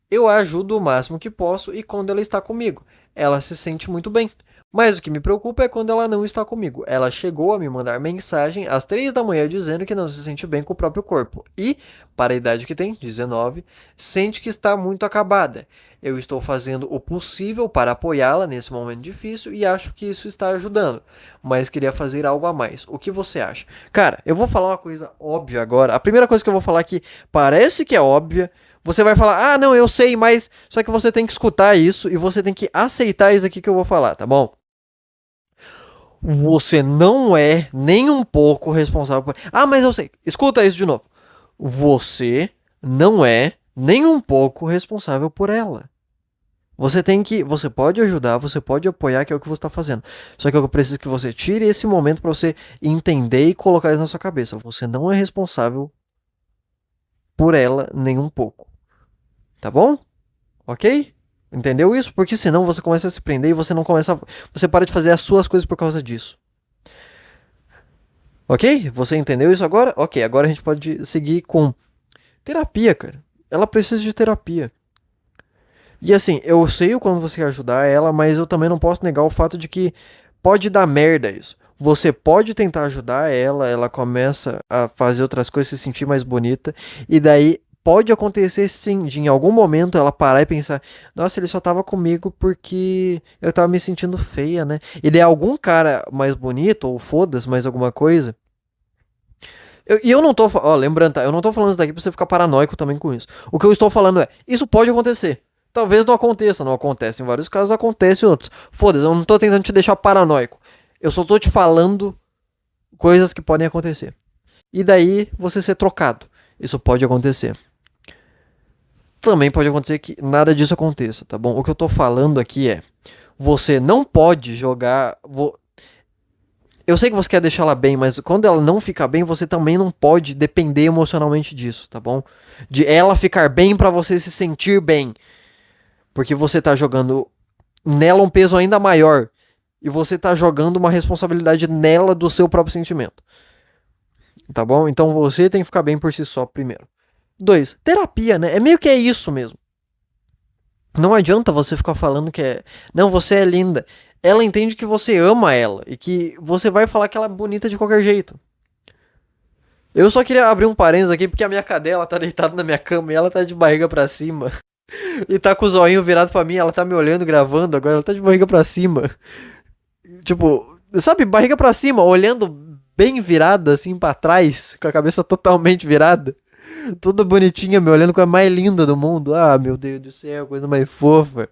Eu a ajudo o máximo que posso e quando ela está comigo, ela se sente muito bem. Mas o que me preocupa é quando ela não está comigo. Ela chegou a me mandar mensagem às 3 da manhã dizendo que não se sente bem com o próprio corpo. E, para a idade que tem, 19, sente que está muito acabada. Eu estou fazendo o possível para apoiá-la nesse momento difícil e acho que isso está ajudando. Mas queria fazer algo a mais. O que você acha? Cara, eu vou falar uma coisa óbvia agora. A primeira coisa que eu vou falar aqui parece que é óbvia. Você vai falar, ah, não, eu sei, mas... Só que você tem que escutar isso e você tem que aceitar isso aqui que eu vou falar, tá bom? Você não é nem um pouco responsável por... Ah, mas eu sei. Escuta isso de novo. Você não é nem um pouco responsável por ela. Você pode ajudar, você pode apoiar, que é o que você está fazendo. Só que eu preciso que você tire esse momento para você entender e colocar isso na sua cabeça. Você não é responsável por ela nem um pouco. Tá bom? Ok? Entendeu isso? Porque senão você começa a se prender e você não começa. Você para de fazer as suas coisas por causa disso. Ok? Você entendeu isso agora? Ok, agora a gente pode seguir com terapia, cara. Ela precisa de terapia. E assim, eu sei o quando você quer ajudar ela, mas eu também não posso negar o fato de que pode dar merda isso. Você pode tentar ajudar ela, ela começa a fazer outras coisas, se sentir mais bonita, e daí pode acontecer sim, de em algum momento ela parar e pensar: nossa, ele só tava comigo porque eu tava me sentindo feia, né? E daí algum cara mais bonito, ou foda-se, mais alguma coisa. E eu não tô, ó, lembrando, tá? Eu não tô falando isso daqui pra você ficar paranoico também com isso. O que eu estou falando é, isso pode acontecer. Talvez não aconteça, não acontece em vários casos, acontece em outros. Foda-se, eu não tô tentando te deixar paranoico. Eu só tô te falando coisas que podem acontecer. E daí você ser trocado. Isso pode acontecer. Também pode acontecer que nada disso aconteça, tá bom? O que eu tô falando aqui é, você não pode jogar. Eu sei que você quer deixar ela bem, mas quando ela não ficar bem, você também não pode depender emocionalmente disso, tá bom? De ela ficar bem pra você se sentir bem. Porque você tá jogando nela um peso ainda maior. E você tá jogando uma responsabilidade nela do seu próprio sentimento. Tá bom? Então você tem que ficar bem por si só primeiro. 2. Terapia, né? É meio que é isso mesmo. Não adianta você ficar falando que é. Não, você é linda. Ela entende que você ama ela e que você vai falar que ela é bonita de qualquer jeito. Eu só queria abrir um parênteses aqui porque a minha cadela tá deitada na minha cama e ela tá de barriga pra cima. E tá com o zoinho virado pra mim, ela tá me olhando gravando agora, ela tá de barriga pra cima. Tipo, sabe, barriga pra cima, olhando bem virada assim pra trás, com a cabeça totalmente virada. Toda bonitinha, me olhando com a mais linda do mundo. Ah, meu Deus do céu, coisa mais fofa.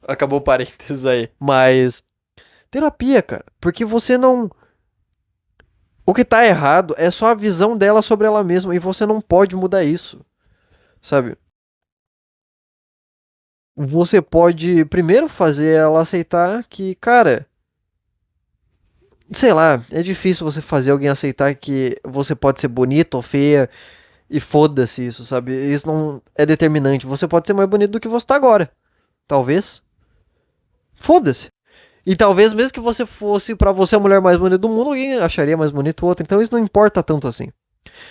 Acabou o parênteses aí. Mas, terapia, cara. Porque você não. O que tá errado é só a visão dela sobre ela mesma. E você não pode mudar isso. Sabe? Você pode primeiro fazer ela aceitar que, cara. Sei lá, é difícil você fazer alguém aceitar que você pode ser bonita ou feia. E foda-se isso, sabe? Isso não é determinante. Você pode ser mais bonito do que você tá agora. Talvez. Foda-se. E talvez mesmo que você fosse pra você a mulher mais bonita do mundo, alguém acharia mais bonito o outro. Então isso não importa tanto assim.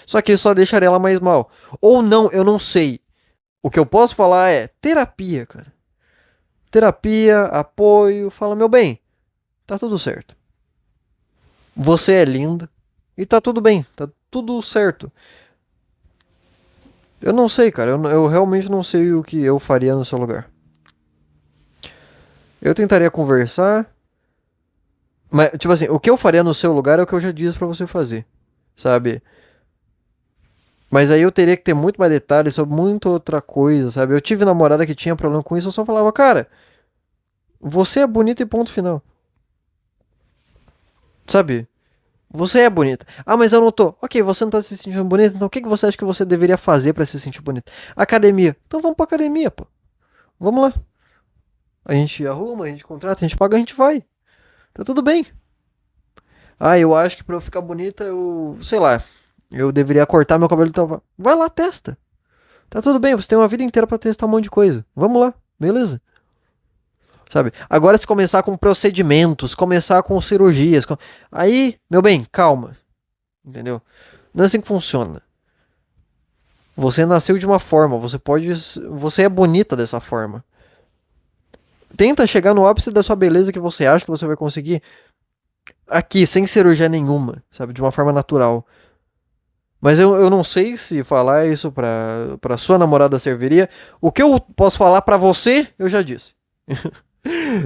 Só que isso só deixaria ela mais mal. Ou não, eu não sei. O que eu posso falar é terapia, cara. Terapia, apoio, fala, meu bem, tá tudo certo. Você é linda e tá tudo bem, tá tudo certo. Eu não sei, cara, eu realmente não sei o que eu faria no seu lugar. Eu tentaria conversar, mas, tipo assim, o que eu faria no seu lugar é o que eu já disse pra você fazer, sabe? Mas aí eu teria que ter muito mais detalhes sobre muita outra coisa, sabe? Eu tive namorada que tinha problema com isso, eu só falava, cara, você é bonita e ponto final. Sabe? Você é bonita. Ah, mas eu não tô. Ok, você não tá se sentindo bonita, então o que que você acha que você deveria fazer pra se sentir bonita? Academia. Então vamos pra academia, pô. Vamos lá. A gente arruma, a gente contrata, a gente paga, a gente vai. Tá tudo bem. Ah, eu acho que pra eu ficar bonita, eu. Sei lá. Eu deveria cortar meu cabelo, então. Vai lá, testa. Tá tudo bem, você tem uma vida inteira pra testar um monte de coisa. Vamos lá, beleza? Sabe? Agora se começar com procedimentos, começar com cirurgias, aí, meu bem, calma, entendeu? Não é assim que funciona. Você nasceu de uma forma, você é bonita dessa forma. Tenta chegar no ápice da sua beleza que você acha que você vai conseguir aqui, sem cirurgia nenhuma, sabe? De uma forma natural. Mas eu não sei se falar isso pra sua namorada serviria. O que eu posso falar pra você, eu já disse.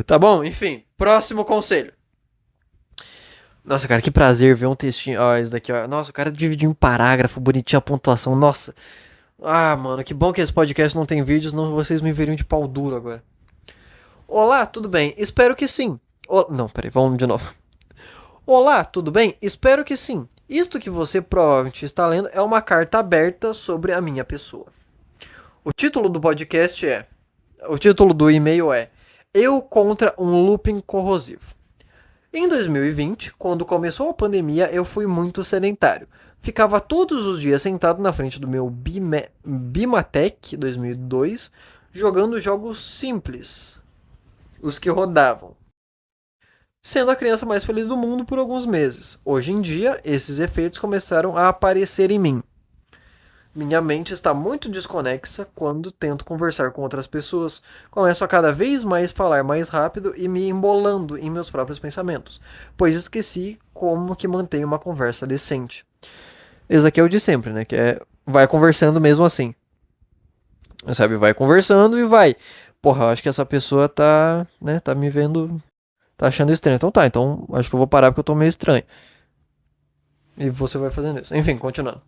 Tá bom? Enfim, próximo conselho. Nossa, cara, que prazer ver um textinho. Ó, esse daqui, ó. Nossa, o cara dividiu em parágrafo, bonitinho a pontuação. Nossa. Ah, mano, que bom que esse podcast não tem vídeos, senão vocês me veriam de pau duro agora. Olá, tudo bem? Espero que sim. Não, peraí, vamos de novo. Olá, tudo bem? Espero que sim. Isto que você provavelmente está lendo é uma carta aberta sobre a minha pessoa. O título do podcast é. O título do e-mail é Eu contra um looping corrosivo. Em 2020, quando começou a pandemia, eu fui muito sedentário. Ficava todos os dias sentado na frente do meu Bimatech 2002, jogando jogos simples, os que rodavam. sendo a criança mais feliz do mundo por alguns meses. Hoje em dia, esses efeitos começaram a aparecer em mim. Minha mente está muito desconexa quando tento conversar com outras pessoas. Começo a cada vez mais falar mais rápido e me embolando em meus próprios pensamentos, pois esqueci como que mantenho uma conversa decente. Esse aqui é o de sempre, né? Que é vai conversando mesmo assim. Sabe, vai conversando e vai. Porra, eu acho que essa pessoa tá, né, tá me vendo, tá achando estranho. Então tá, então acho que eu vou parar porque eu tô meio estranho. E você vai fazendo isso. Enfim, continuando.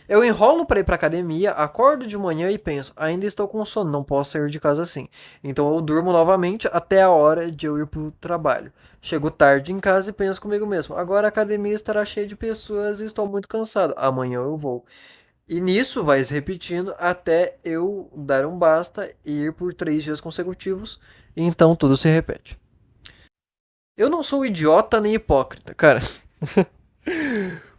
Eu enrolo para ir pra academia, acordo de manhã e penso, ainda estou com sono, não posso sair de casa assim. Então eu durmo novamente até a hora de eu ir pro trabalho. Chego tarde em casa e penso comigo mesmo, agora a academia estará cheia de pessoas e estou muito cansado. Amanhã eu vou. E nisso vai se repetindo até eu dar um basta e ir por 3 dias consecutivos. E então tudo se repete. Eu não sou idiota nem hipócrita, cara.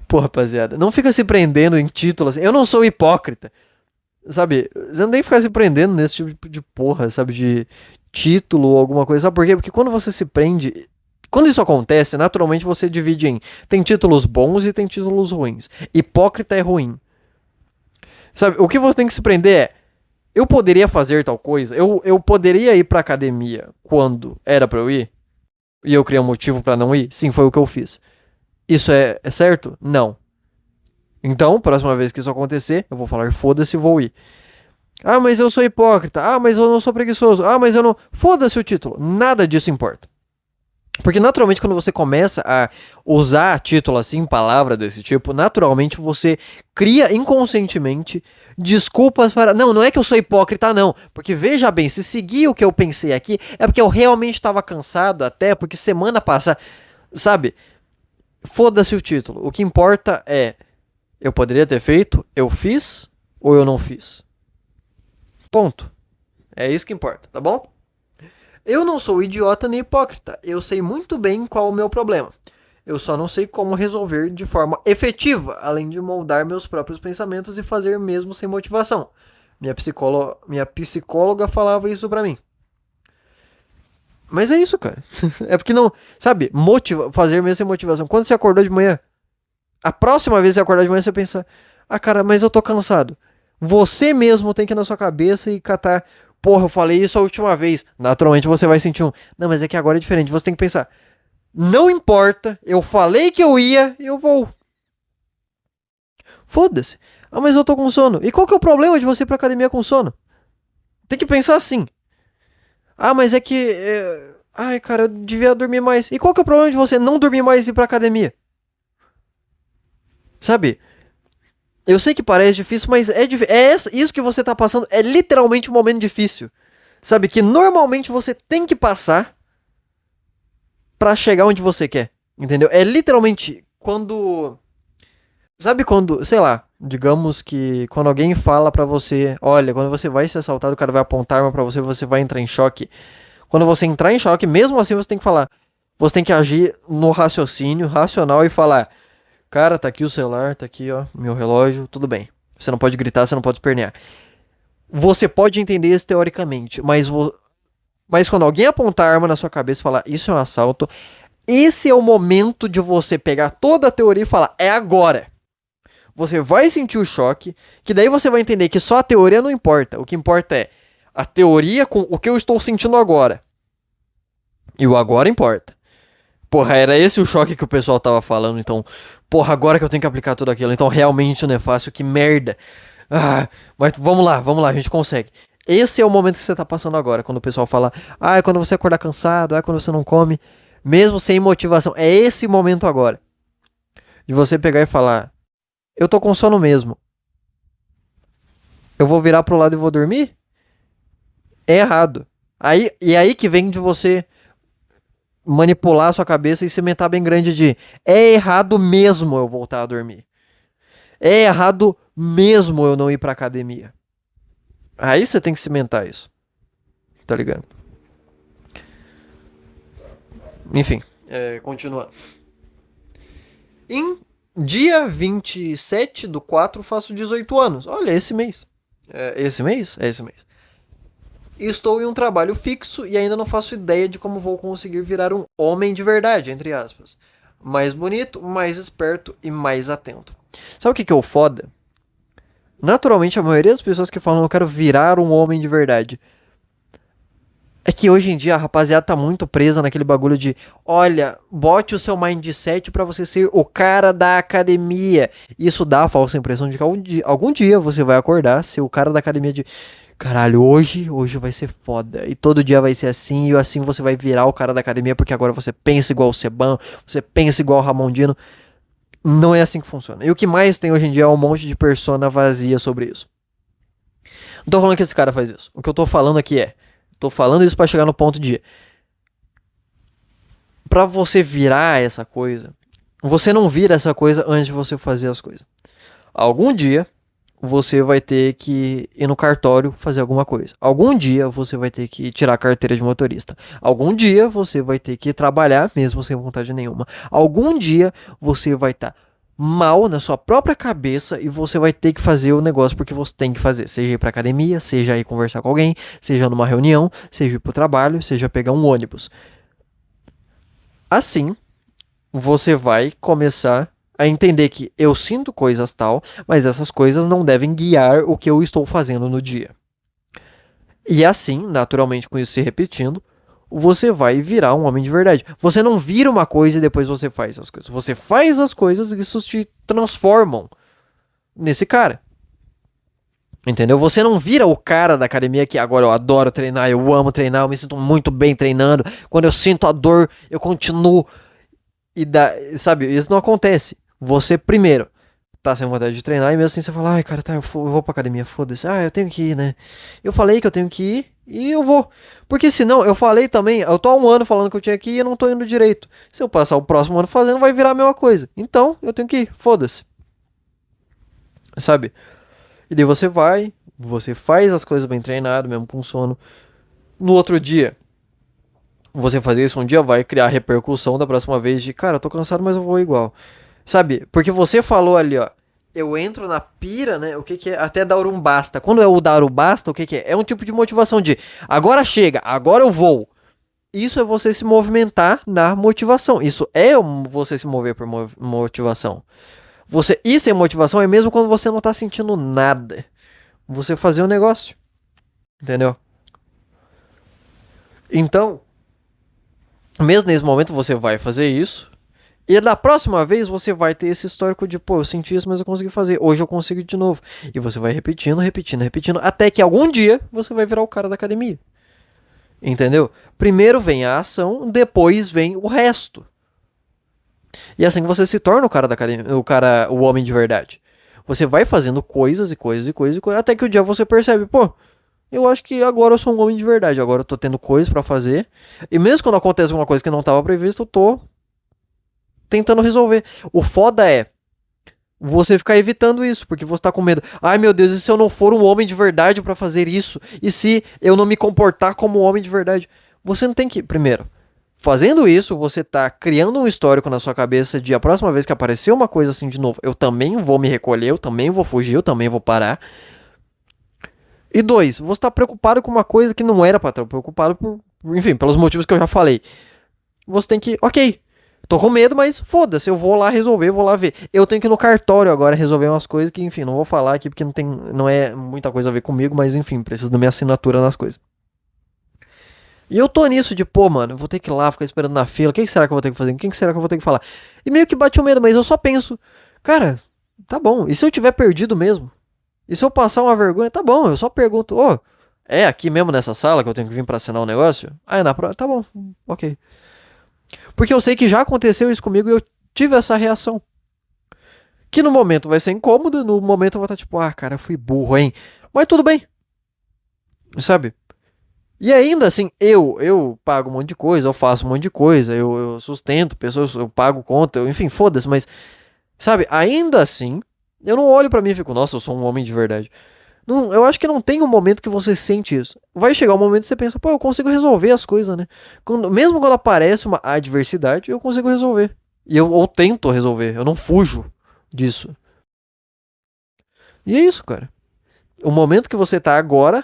Pô, rapaziada, não fica se prendendo em títulos. Eu não sou hipócrita. Sabe? Você não tem que ficar se prendendo nesse tipo de porra, sabe? De título ou alguma coisa. Sabe por quê? Porque quando você se prende. Quando isso acontece, naturalmente você divide em. Tem títulos bons e tem títulos ruins. Hipócrita é ruim. Sabe? O que você tem que se prender é. Eu poderia fazer tal coisa? Eu poderia ir pra academia quando era pra eu ir? E eu criei um motivo pra não ir? Sim, foi o que eu fiz. Isso é certo? Não. Então, próxima vez que isso acontecer, eu vou falar foda-se e vou ir. Ah, mas eu sou hipócrita. Ah, mas eu não sou preguiçoso. Ah, mas eu não. Foda-se o título. Nada disso importa. Porque naturalmente, quando você começa a usar título assim, palavra desse tipo, naturalmente você cria inconscientemente desculpas para. Não, não é que eu sou hipócrita, não. Porque veja bem, se seguir o que eu pensei aqui, é porque eu realmente estava cansado, até porque semana passada. Sabe? Foda-se o título. O que importa é. Eu poderia ter feito, eu fiz ou eu não fiz. Ponto. É isso que importa, tá bom? Eu não sou idiota nem hipócrita. Eu sei muito bem qual é o meu problema. Eu só não sei como resolver de forma efetiva, além de moldar meus próprios pensamentos e fazer mesmo sem motivação. Minha psicóloga falava isso pra mim. Mas é isso, cara. É porque não, sabe, fazer mesmo sem motivação. Quando você acordou de manhã, a próxima vez que você acordar de manhã, você pensa, ah, cara, mas eu tô cansado. Você mesmo tem que ir na sua cabeça e catar, porra, eu falei isso a última vez. Naturalmente você vai sentir um, não, mas é que agora é diferente. Você tem que pensar, não importa, eu falei que eu ia, eu vou. Foda-se. Ah, mas eu tô com sono. E qual que é o problema de você ir pra academia com sono? Tem que pensar assim. Ah, mas é que... Ai, cara, eu devia dormir mais. E qual que é o problema de você não dormir mais e ir pra academia? Sabe? Eu sei que parece difícil, mas isso que você tá passando é literalmente um momento difícil. Sabe? Que normalmente você tem que passar pra chegar onde você quer. Entendeu? É literalmente quando... Sabe quando, sei lá, digamos que quando alguém fala pra você, olha, quando você vai ser assaltado, o cara vai apontar a arma pra você, você vai entrar em choque. Quando você entrar em choque, mesmo assim você tem que falar, você tem que agir no raciocínio racional e falar, cara, tá aqui o celular, tá aqui, ó, meu relógio, tudo bem. Você não pode gritar, você não pode espernear. Você pode entender isso teoricamente, mas quando alguém apontar a arma na sua cabeça e falar, isso é um assalto, esse é o momento de você pegar toda a teoria e falar, é agora. Você vai sentir o choque, que daí você vai entender que só a teoria não importa. O que importa é a teoria com o que eu estou sentindo agora. E o agora importa. Porra, era esse o choque que o pessoal tava falando, então... Porra, agora que eu tenho que aplicar tudo aquilo, então realmente não é fácil, que merda. Ah, mas vamos lá, a gente consegue. Esse é o momento que você tá passando agora, quando o pessoal fala... Ah, é quando você acordar cansado, é quando você não come. Mesmo sem motivação, é esse momento agora. De você pegar e falar... Eu tô com sono mesmo. Eu vou virar pro lado e vou dormir? É errado. Aí que vem de você manipular a sua cabeça e cimentar bem grande de é errado mesmo eu voltar a dormir. É errado mesmo eu não ir pra academia. Aí você tem que cimentar isso. Tá ligado? Enfim, continuando. Em dia 27/4 faço 18 anos. Olha, esse mês. Esse mês? É esse mês. Estou em um trabalho fixo e ainda não faço ideia de como vou conseguir virar um homem de verdade, entre aspas. Mais bonito, mais esperto e mais atento. Sabe o que é o foda? Naturalmente, a maioria das pessoas que falam eu quero virar um homem de verdade. É que hoje em dia a rapaziada tá muito presa naquele bagulho de olha, bote o seu mindset pra você ser o cara da academia. Isso dá a falsa impressão de que algum dia você vai acordar, ser o cara da academia de caralho, hoje vai ser foda. E todo dia vai ser assim, e assim você vai virar o cara da academia, porque agora você pensa igual o Seban, você pensa igual o Ramondino. Não é assim que funciona. E o que mais tem hoje em dia é um monte de persona vazia sobre isso. Não tô falando que esse cara faz isso. O que eu tô falando aqui é. Tô falando isso pra chegar no ponto de. Pra você virar essa coisa. Você não vira essa coisa antes de você fazer as coisas. Algum dia você vai ter que ir no cartório fazer alguma coisa. Algum dia você vai ter que tirar a carteira de motorista. Algum dia você vai ter que trabalhar mesmo sem vontade nenhuma. Algum dia você vai estar mal na sua própria cabeça e você vai ter que fazer o negócio porque você tem que fazer. Seja ir pra academia, seja ir conversar com alguém, seja numa reunião, seja ir pro trabalho, seja pegar um ônibus. Assim, você vai começar a entender que eu sinto coisas tal, mas essas coisas não devem guiar o que eu estou fazendo no dia. E assim, naturalmente, com isso se repetindo, você vai virar um homem de verdade. Você não vira uma coisa e depois você faz as coisas. Você faz as coisas e isso te transformam nesse cara. Entendeu? Você não vira o cara da academia que agora eu adoro treinar, eu amo treinar, eu me sinto muito bem treinando. Quando eu sinto a dor, eu continuo. Sabe, isso não acontece. Você primeiro tá sem vontade de treinar e mesmo assim você fala, ai cara, tá, eu vou pra academia, foda-se. Ah, eu tenho que ir, né? Eu falei que eu tenho que ir e eu vou. Porque senão, eu falei também, eu tô há um ano falando que eu tinha que ir e eu não tô indo direito. Se eu passar o próximo ano fazendo, vai virar a mesma coisa. Então, eu tenho que ir, foda-se. Sabe? E daí você vai, você faz as coisas bem treinado, mesmo com sono. No outro dia, você fazer isso um dia vai criar repercussão da próxima vez de, cara, eu tô cansado, mas eu vou igual. Sabe? Porque você falou ali, ó. Eu entro na pira, né? O que que é? Até dar um basta. Quando é o dar o basta, o que que é? É um tipo de motivação de agora chega, agora eu vou. Isso é você se movimentar na motivação. Isso é você se mover por motivação. Você ir sem motivação é mesmo quando você não tá sentindo nada. Você fazer o negócio. Entendeu? Então, mesmo nesse momento você vai fazer isso. E da próxima vez você vai ter esse histórico de, pô, eu senti isso, mas eu consegui fazer. Hoje eu consigo de novo. E você vai repetindo, repetindo, repetindo, até que algum dia você vai virar o cara da academia. Entendeu? Primeiro vem a ação, depois vem o resto. E assim você se torna o cara da academia, o homem de verdade. Você vai fazendo coisas e coisas e coisas e coisas, até que o dia você percebe, pô, eu acho que agora eu sou um homem de verdade. Agora eu tô tendo coisas pra fazer. E mesmo quando acontece alguma coisa que não tava prevista, eu tô tentando resolver. O foda é você ficar evitando isso, porque você tá com medo. Ai meu Deus, e se eu não for um homem de verdade pra fazer isso? E se eu não me comportar como um homem de verdade? Você não tem que. Primeiro, fazendo isso, você tá criando um histórico na sua cabeça de a próxima vez que aparecer uma coisa assim de novo, eu também vou me recolher, eu também vou fugir, eu também vou parar. E dois, você tá preocupado com uma coisa que não era pra estar preocupado enfim, pelos motivos que eu já falei. Você tem que, ok, tô com medo, mas foda-se, eu vou lá resolver, vou lá ver. Eu tenho que ir no cartório agora resolver umas coisas que, enfim, não vou falar aqui porque não é muita coisa a ver comigo, mas enfim, preciso da minha assinatura nas coisas. E eu tô nisso de, pô, mano, eu vou ter que ir lá, ficar esperando na fila, o que será que eu vou ter que fazer? Quem será que eu vou ter que falar? E meio que bate o medo, mas eu só penso, cara, tá bom, e se eu tiver perdido mesmo? E se eu passar uma vergonha? Tá bom, eu só pergunto, ô, é aqui mesmo nessa sala que eu tenho que vir pra assinar um negócio? Ah, é na prova? Tá bom, ok. Porque eu sei que já aconteceu isso comigo e eu tive essa reação. Que no momento vai ser incômoda, no momento eu vou estar tipo, ah, cara, eu fui burro, hein? Mas tudo bem. Sabe? E ainda assim, eu pago um monte de coisa, eu faço um monte de coisa, eu sustento pessoas, eu pago conta, enfim, foda-se, mas, sabe, ainda assim, eu não olho pra mim e fico, nossa, eu sou um homem de verdade. Não, eu acho que não tem um momento que você sente isso. Vai chegar um momento que você pensa, pô, eu consigo resolver as coisas, né? Mesmo quando aparece uma adversidade, eu consigo resolver. E eu tento resolver, eu não fujo disso. E é isso, cara. O momento que você tá agora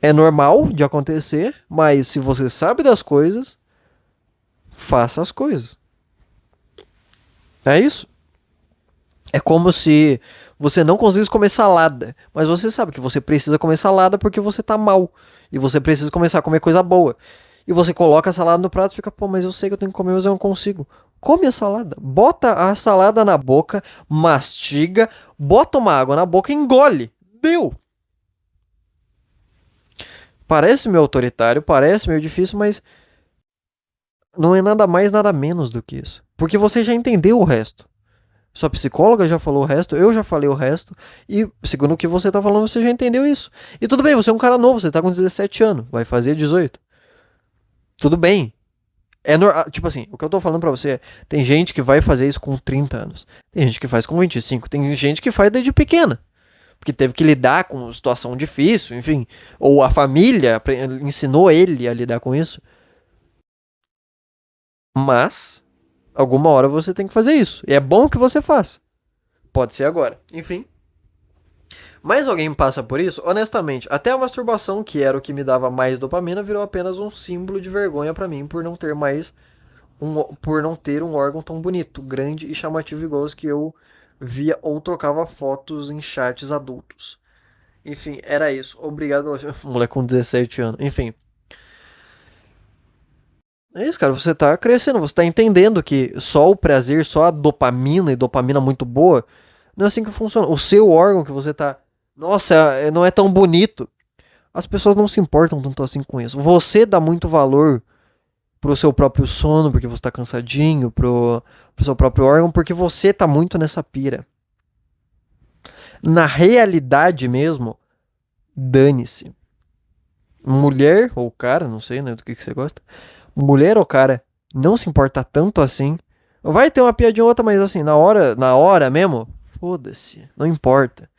É normal de acontecer, mas se você sabe das coisas, faça as coisas. É isso. É como se você não conseguisse comer salada, mas você sabe que você precisa comer salada porque você tá mal. E você precisa começar a comer coisa boa. E você coloca a salada no prato e fica, pô, mas eu sei que eu tenho que comer, mas eu não consigo. Come a salada. Bota a salada na boca, mastiga, bota uma água na boca e engole. Deu. Parece meio autoritário, parece meio difícil, mas não é nada mais, nada menos do que isso. Porque você já entendeu o resto. Sua psicóloga já falou o resto, eu já falei o resto, e segundo o que você tá falando, você já entendeu isso. E tudo bem, você é um cara novo, você tá com 17 anos, vai fazer 18. Tudo bem. Tipo assim, o que eu tô falando pra você é, tem gente que vai fazer isso com 30 anos, tem gente que faz com 25, tem gente que faz desde pequena, porque teve que lidar com situação difícil, enfim, ou a família ensinou ele a lidar com isso. Mas alguma hora você tem que fazer isso. E é bom que você faça. Pode ser agora. Enfim. Mas alguém passa por isso? Honestamente, até a masturbação, que era o que me dava mais dopamina, virou apenas um símbolo de vergonha pra mim por não ter mais por não ter um órgão tão bonito, grande e chamativo igual os que eu via ou trocava fotos em chats adultos. Enfim, era isso. Obrigado, moleque com 17 anos. Enfim. É isso, cara. Você tá crescendo, você tá entendendo que só o prazer, só a dopamina e dopamina muito boa, não é assim que funciona. O seu órgão que você tá. Nossa, não é tão bonito. As pessoas não se importam tanto assim com isso. Você dá muito valor pro seu próprio sono, porque você tá cansadinho, pro seu próprio órgão, porque você tá muito nessa pira. Na realidade mesmo, dane-se. Mulher ou cara, não sei, né, do que você gosta. Mulher ou cara, não se importa tanto assim. Vai ter uma piadinha ou outra, mas assim, na hora mesmo, foda-se, não importa.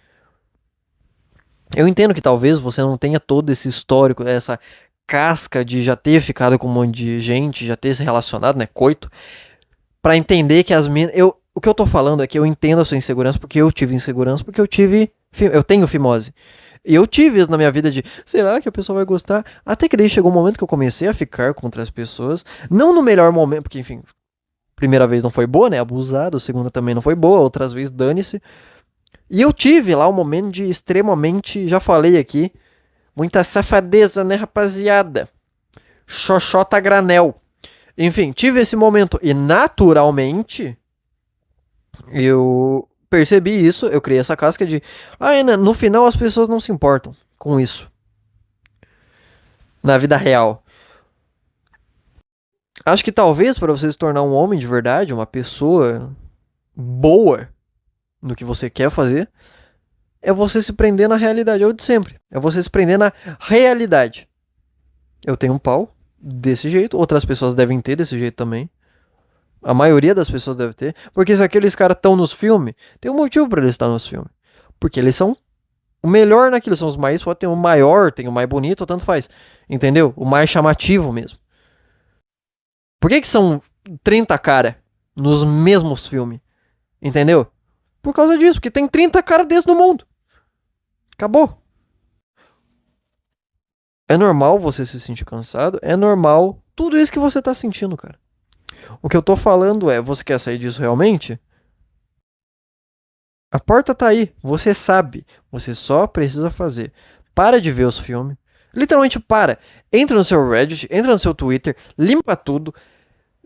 Eu entendo que talvez você não tenha todo esse histórico, essa casca de já ter ficado com um monte de gente, já ter se relacionado, né, coito, pra entender que as minas, o que eu tô falando é que eu entendo a sua insegurança porque eu tive insegurança, porque eu tenho fimose. E eu tive isso na minha vida de, será que a pessoa vai gostar? Até que daí chegou um momento que eu comecei a ficar com outras pessoas, não no melhor momento, porque enfim, primeira vez não foi boa, né, abusado, segunda também não foi boa, outras vezes dane-se. E eu tive lá um momento de extremamente, já falei aqui, muita safadeza, né, rapaziada? Xoxota granel. Enfim, tive esse momento e naturalmente eu percebi isso, eu criei essa casca de, no final as pessoas não se importam com isso. Na vida real. Acho que talvez para você se tornar um homem de verdade, uma pessoa boa no que você quer fazer, é você se prender na realidade, é o de sempre. É você se prender na realidade. Eu tenho um pau desse jeito, outras pessoas devem ter desse jeito também. A maioria das pessoas deve ter. Porque se aqueles caras estão nos filmes, tem um motivo pra eles estar nos filmes. Porque eles são o melhor naquilo, são os mais foda, tem o maior, tem o mais bonito, tanto faz. Entendeu? O mais chamativo mesmo. Por que são 30 cara nos mesmos filmes? Entendeu? Por causa disso, porque tem 30 cara desses no mundo. Acabou. É normal você se sentir cansado, é normal tudo isso que você tá sentindo, cara. O que eu tô falando é, você quer sair disso realmente? A porta tá aí, você sabe, você só precisa fazer. Para de ver os filmes, literalmente para. Entra no seu Reddit, entra no seu Twitter, limpa tudo,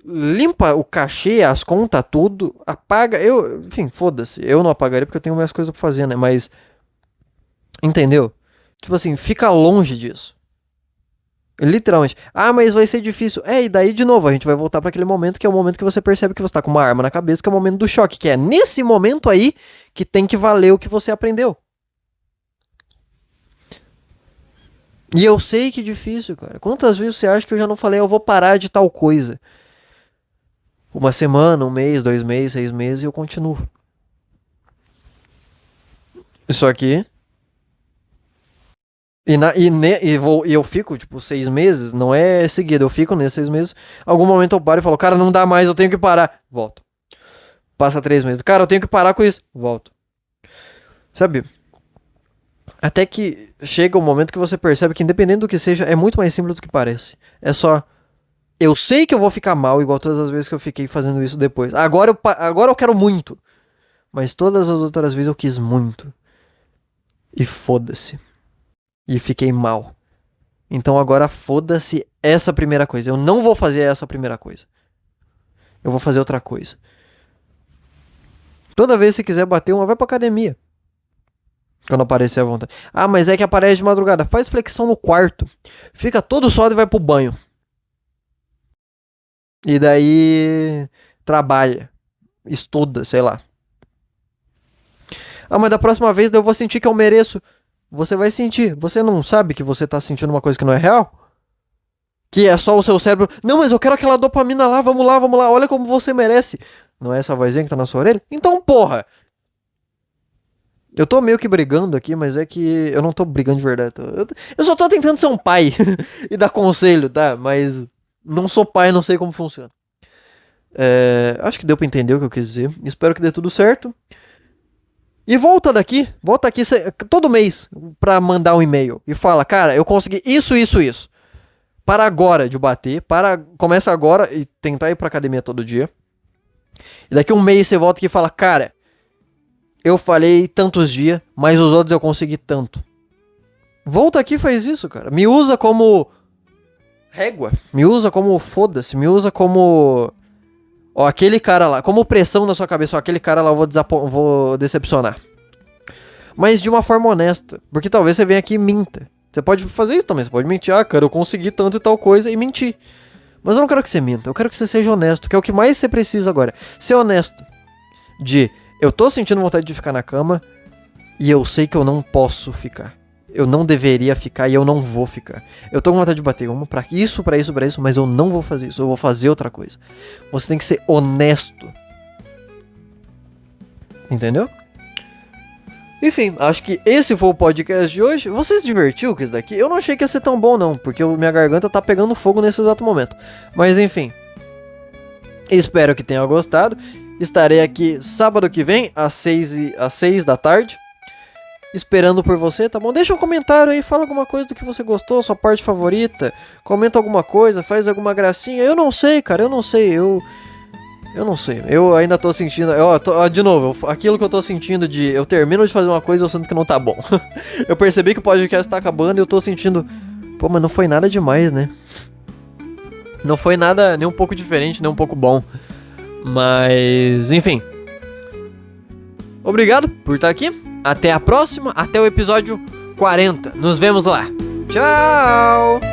limpa o cachê, as contas, tudo, apaga. Enfim, foda-se, eu não apagaria porque eu tenho mais coisas pra fazer, né? Mas, entendeu? Tipo assim, fica longe disso. Literalmente. Ah, mas vai ser difícil. E daí de novo, a gente vai voltar para aquele momento que é o momento que você percebe que você tá com uma arma na cabeça, que é o momento do choque, que é nesse momento aí que tem que valer o que você aprendeu. E eu sei que é difícil, cara. Quantas vezes você acha que eu já não falei, eu vou parar de tal coisa? Uma semana, um mês, 2 meses, 6 meses e eu continuo. Isso aqui. E eu fico, tipo, 6 meses, não é seguido, eu fico nesses 6 meses. Algum momento eu paro e falo, cara, não dá mais, eu tenho que parar. Volto. Passa 3 meses. Cara, eu tenho que parar com isso. Volto. Sabe? Até que chega um momento que você percebe que, independente do que seja, é muito mais simples do que parece. É só... Eu sei que eu vou ficar mal, igual todas as vezes que eu fiquei fazendo isso depois. Agora eu quero muito. Mas todas as outras vezes eu quis muito. E foda-se. E fiquei mal. Então agora foda-se essa primeira coisa. Eu não vou fazer essa primeira coisa. Eu vou fazer outra coisa. Toda vez que você quiser bater uma, vai pra academia. Quando aparecer à vontade. Ah, mas é que aparece de madrugada. Faz flexão no quarto. Fica todo suado e vai pro banho. E daí... trabalha. Estuda, sei lá. Ah, mas da próxima vez eu vou sentir que eu mereço. Você vai sentir. Você não sabe que você tá sentindo uma coisa que não é real? Que é só o seu cérebro. Não, mas eu quero aquela dopamina lá. Vamos lá, vamos lá. Olha como você merece. Não é essa vozinha que tá na sua orelha? Então, porra. Eu tô meio que brigando aqui, mas é que eu não tô brigando de verdade. Eu só tô tentando ser um pai e dar conselho, tá? Mas não sou pai, não sei como funciona. Acho que deu pra entender o que eu quis dizer. Espero que dê tudo certo. E volta aqui todo mês pra mandar um e-mail. E fala, cara, eu consegui isso. Para agora de bater, começa agora e tentar ir pra academia todo dia. E daqui um mês você volta aqui e fala, cara, eu falei tantos dias, mas os outros eu consegui tanto. Volta aqui e faz isso, cara. Me usa como régua. Me usa como foda-se. Me usa como... Ó, aquele cara lá. Como pressão na sua cabeça. Ó, aquele cara lá eu vou decepcionar. Mas de uma forma honesta. Porque talvez você venha aqui e minta. Você pode fazer isso também. Você pode mentir. Ah, cara, eu consegui tanto e tal coisa e mentir. Mas eu não quero que você minta. Eu quero que você seja honesto. Que é o que mais você precisa agora. Ser honesto. Eu tô sentindo vontade de ficar na cama e eu sei que eu não posso ficar. Eu não deveria ficar e eu não vou ficar. Eu tô com vontade de bater uma pra isso, mas eu não vou fazer isso. Eu vou fazer outra coisa. Você tem que ser honesto. Entendeu? Enfim, acho que esse foi o podcast de hoje. Você se divertiu com isso daqui? Eu não achei que ia ser tão bom não, porque minha garganta tá pegando fogo nesse exato momento. Mas enfim. Espero que tenha gostado. Estarei aqui sábado que vem, às 6 da tarde. Esperando por você, tá bom? Deixa um comentário aí, fala alguma coisa do que você gostou, sua parte favorita. Comenta alguma coisa, faz alguma gracinha. Eu não sei, cara, eu não sei. Eu não sei. Eu ainda tô sentindo... de novo, aquilo que eu tô sentindo de... Eu termino de fazer uma coisa e eu sinto que não tá bom. Eu percebi que o podcast tá acabando e eu tô sentindo... Pô, mas não foi nada demais, né? Não foi nada nem um pouco diferente, nem um pouco bom. Mas, enfim. Obrigado por estar aqui. Até a próxima. Até o episódio 40. Nos vemos lá. Tchau!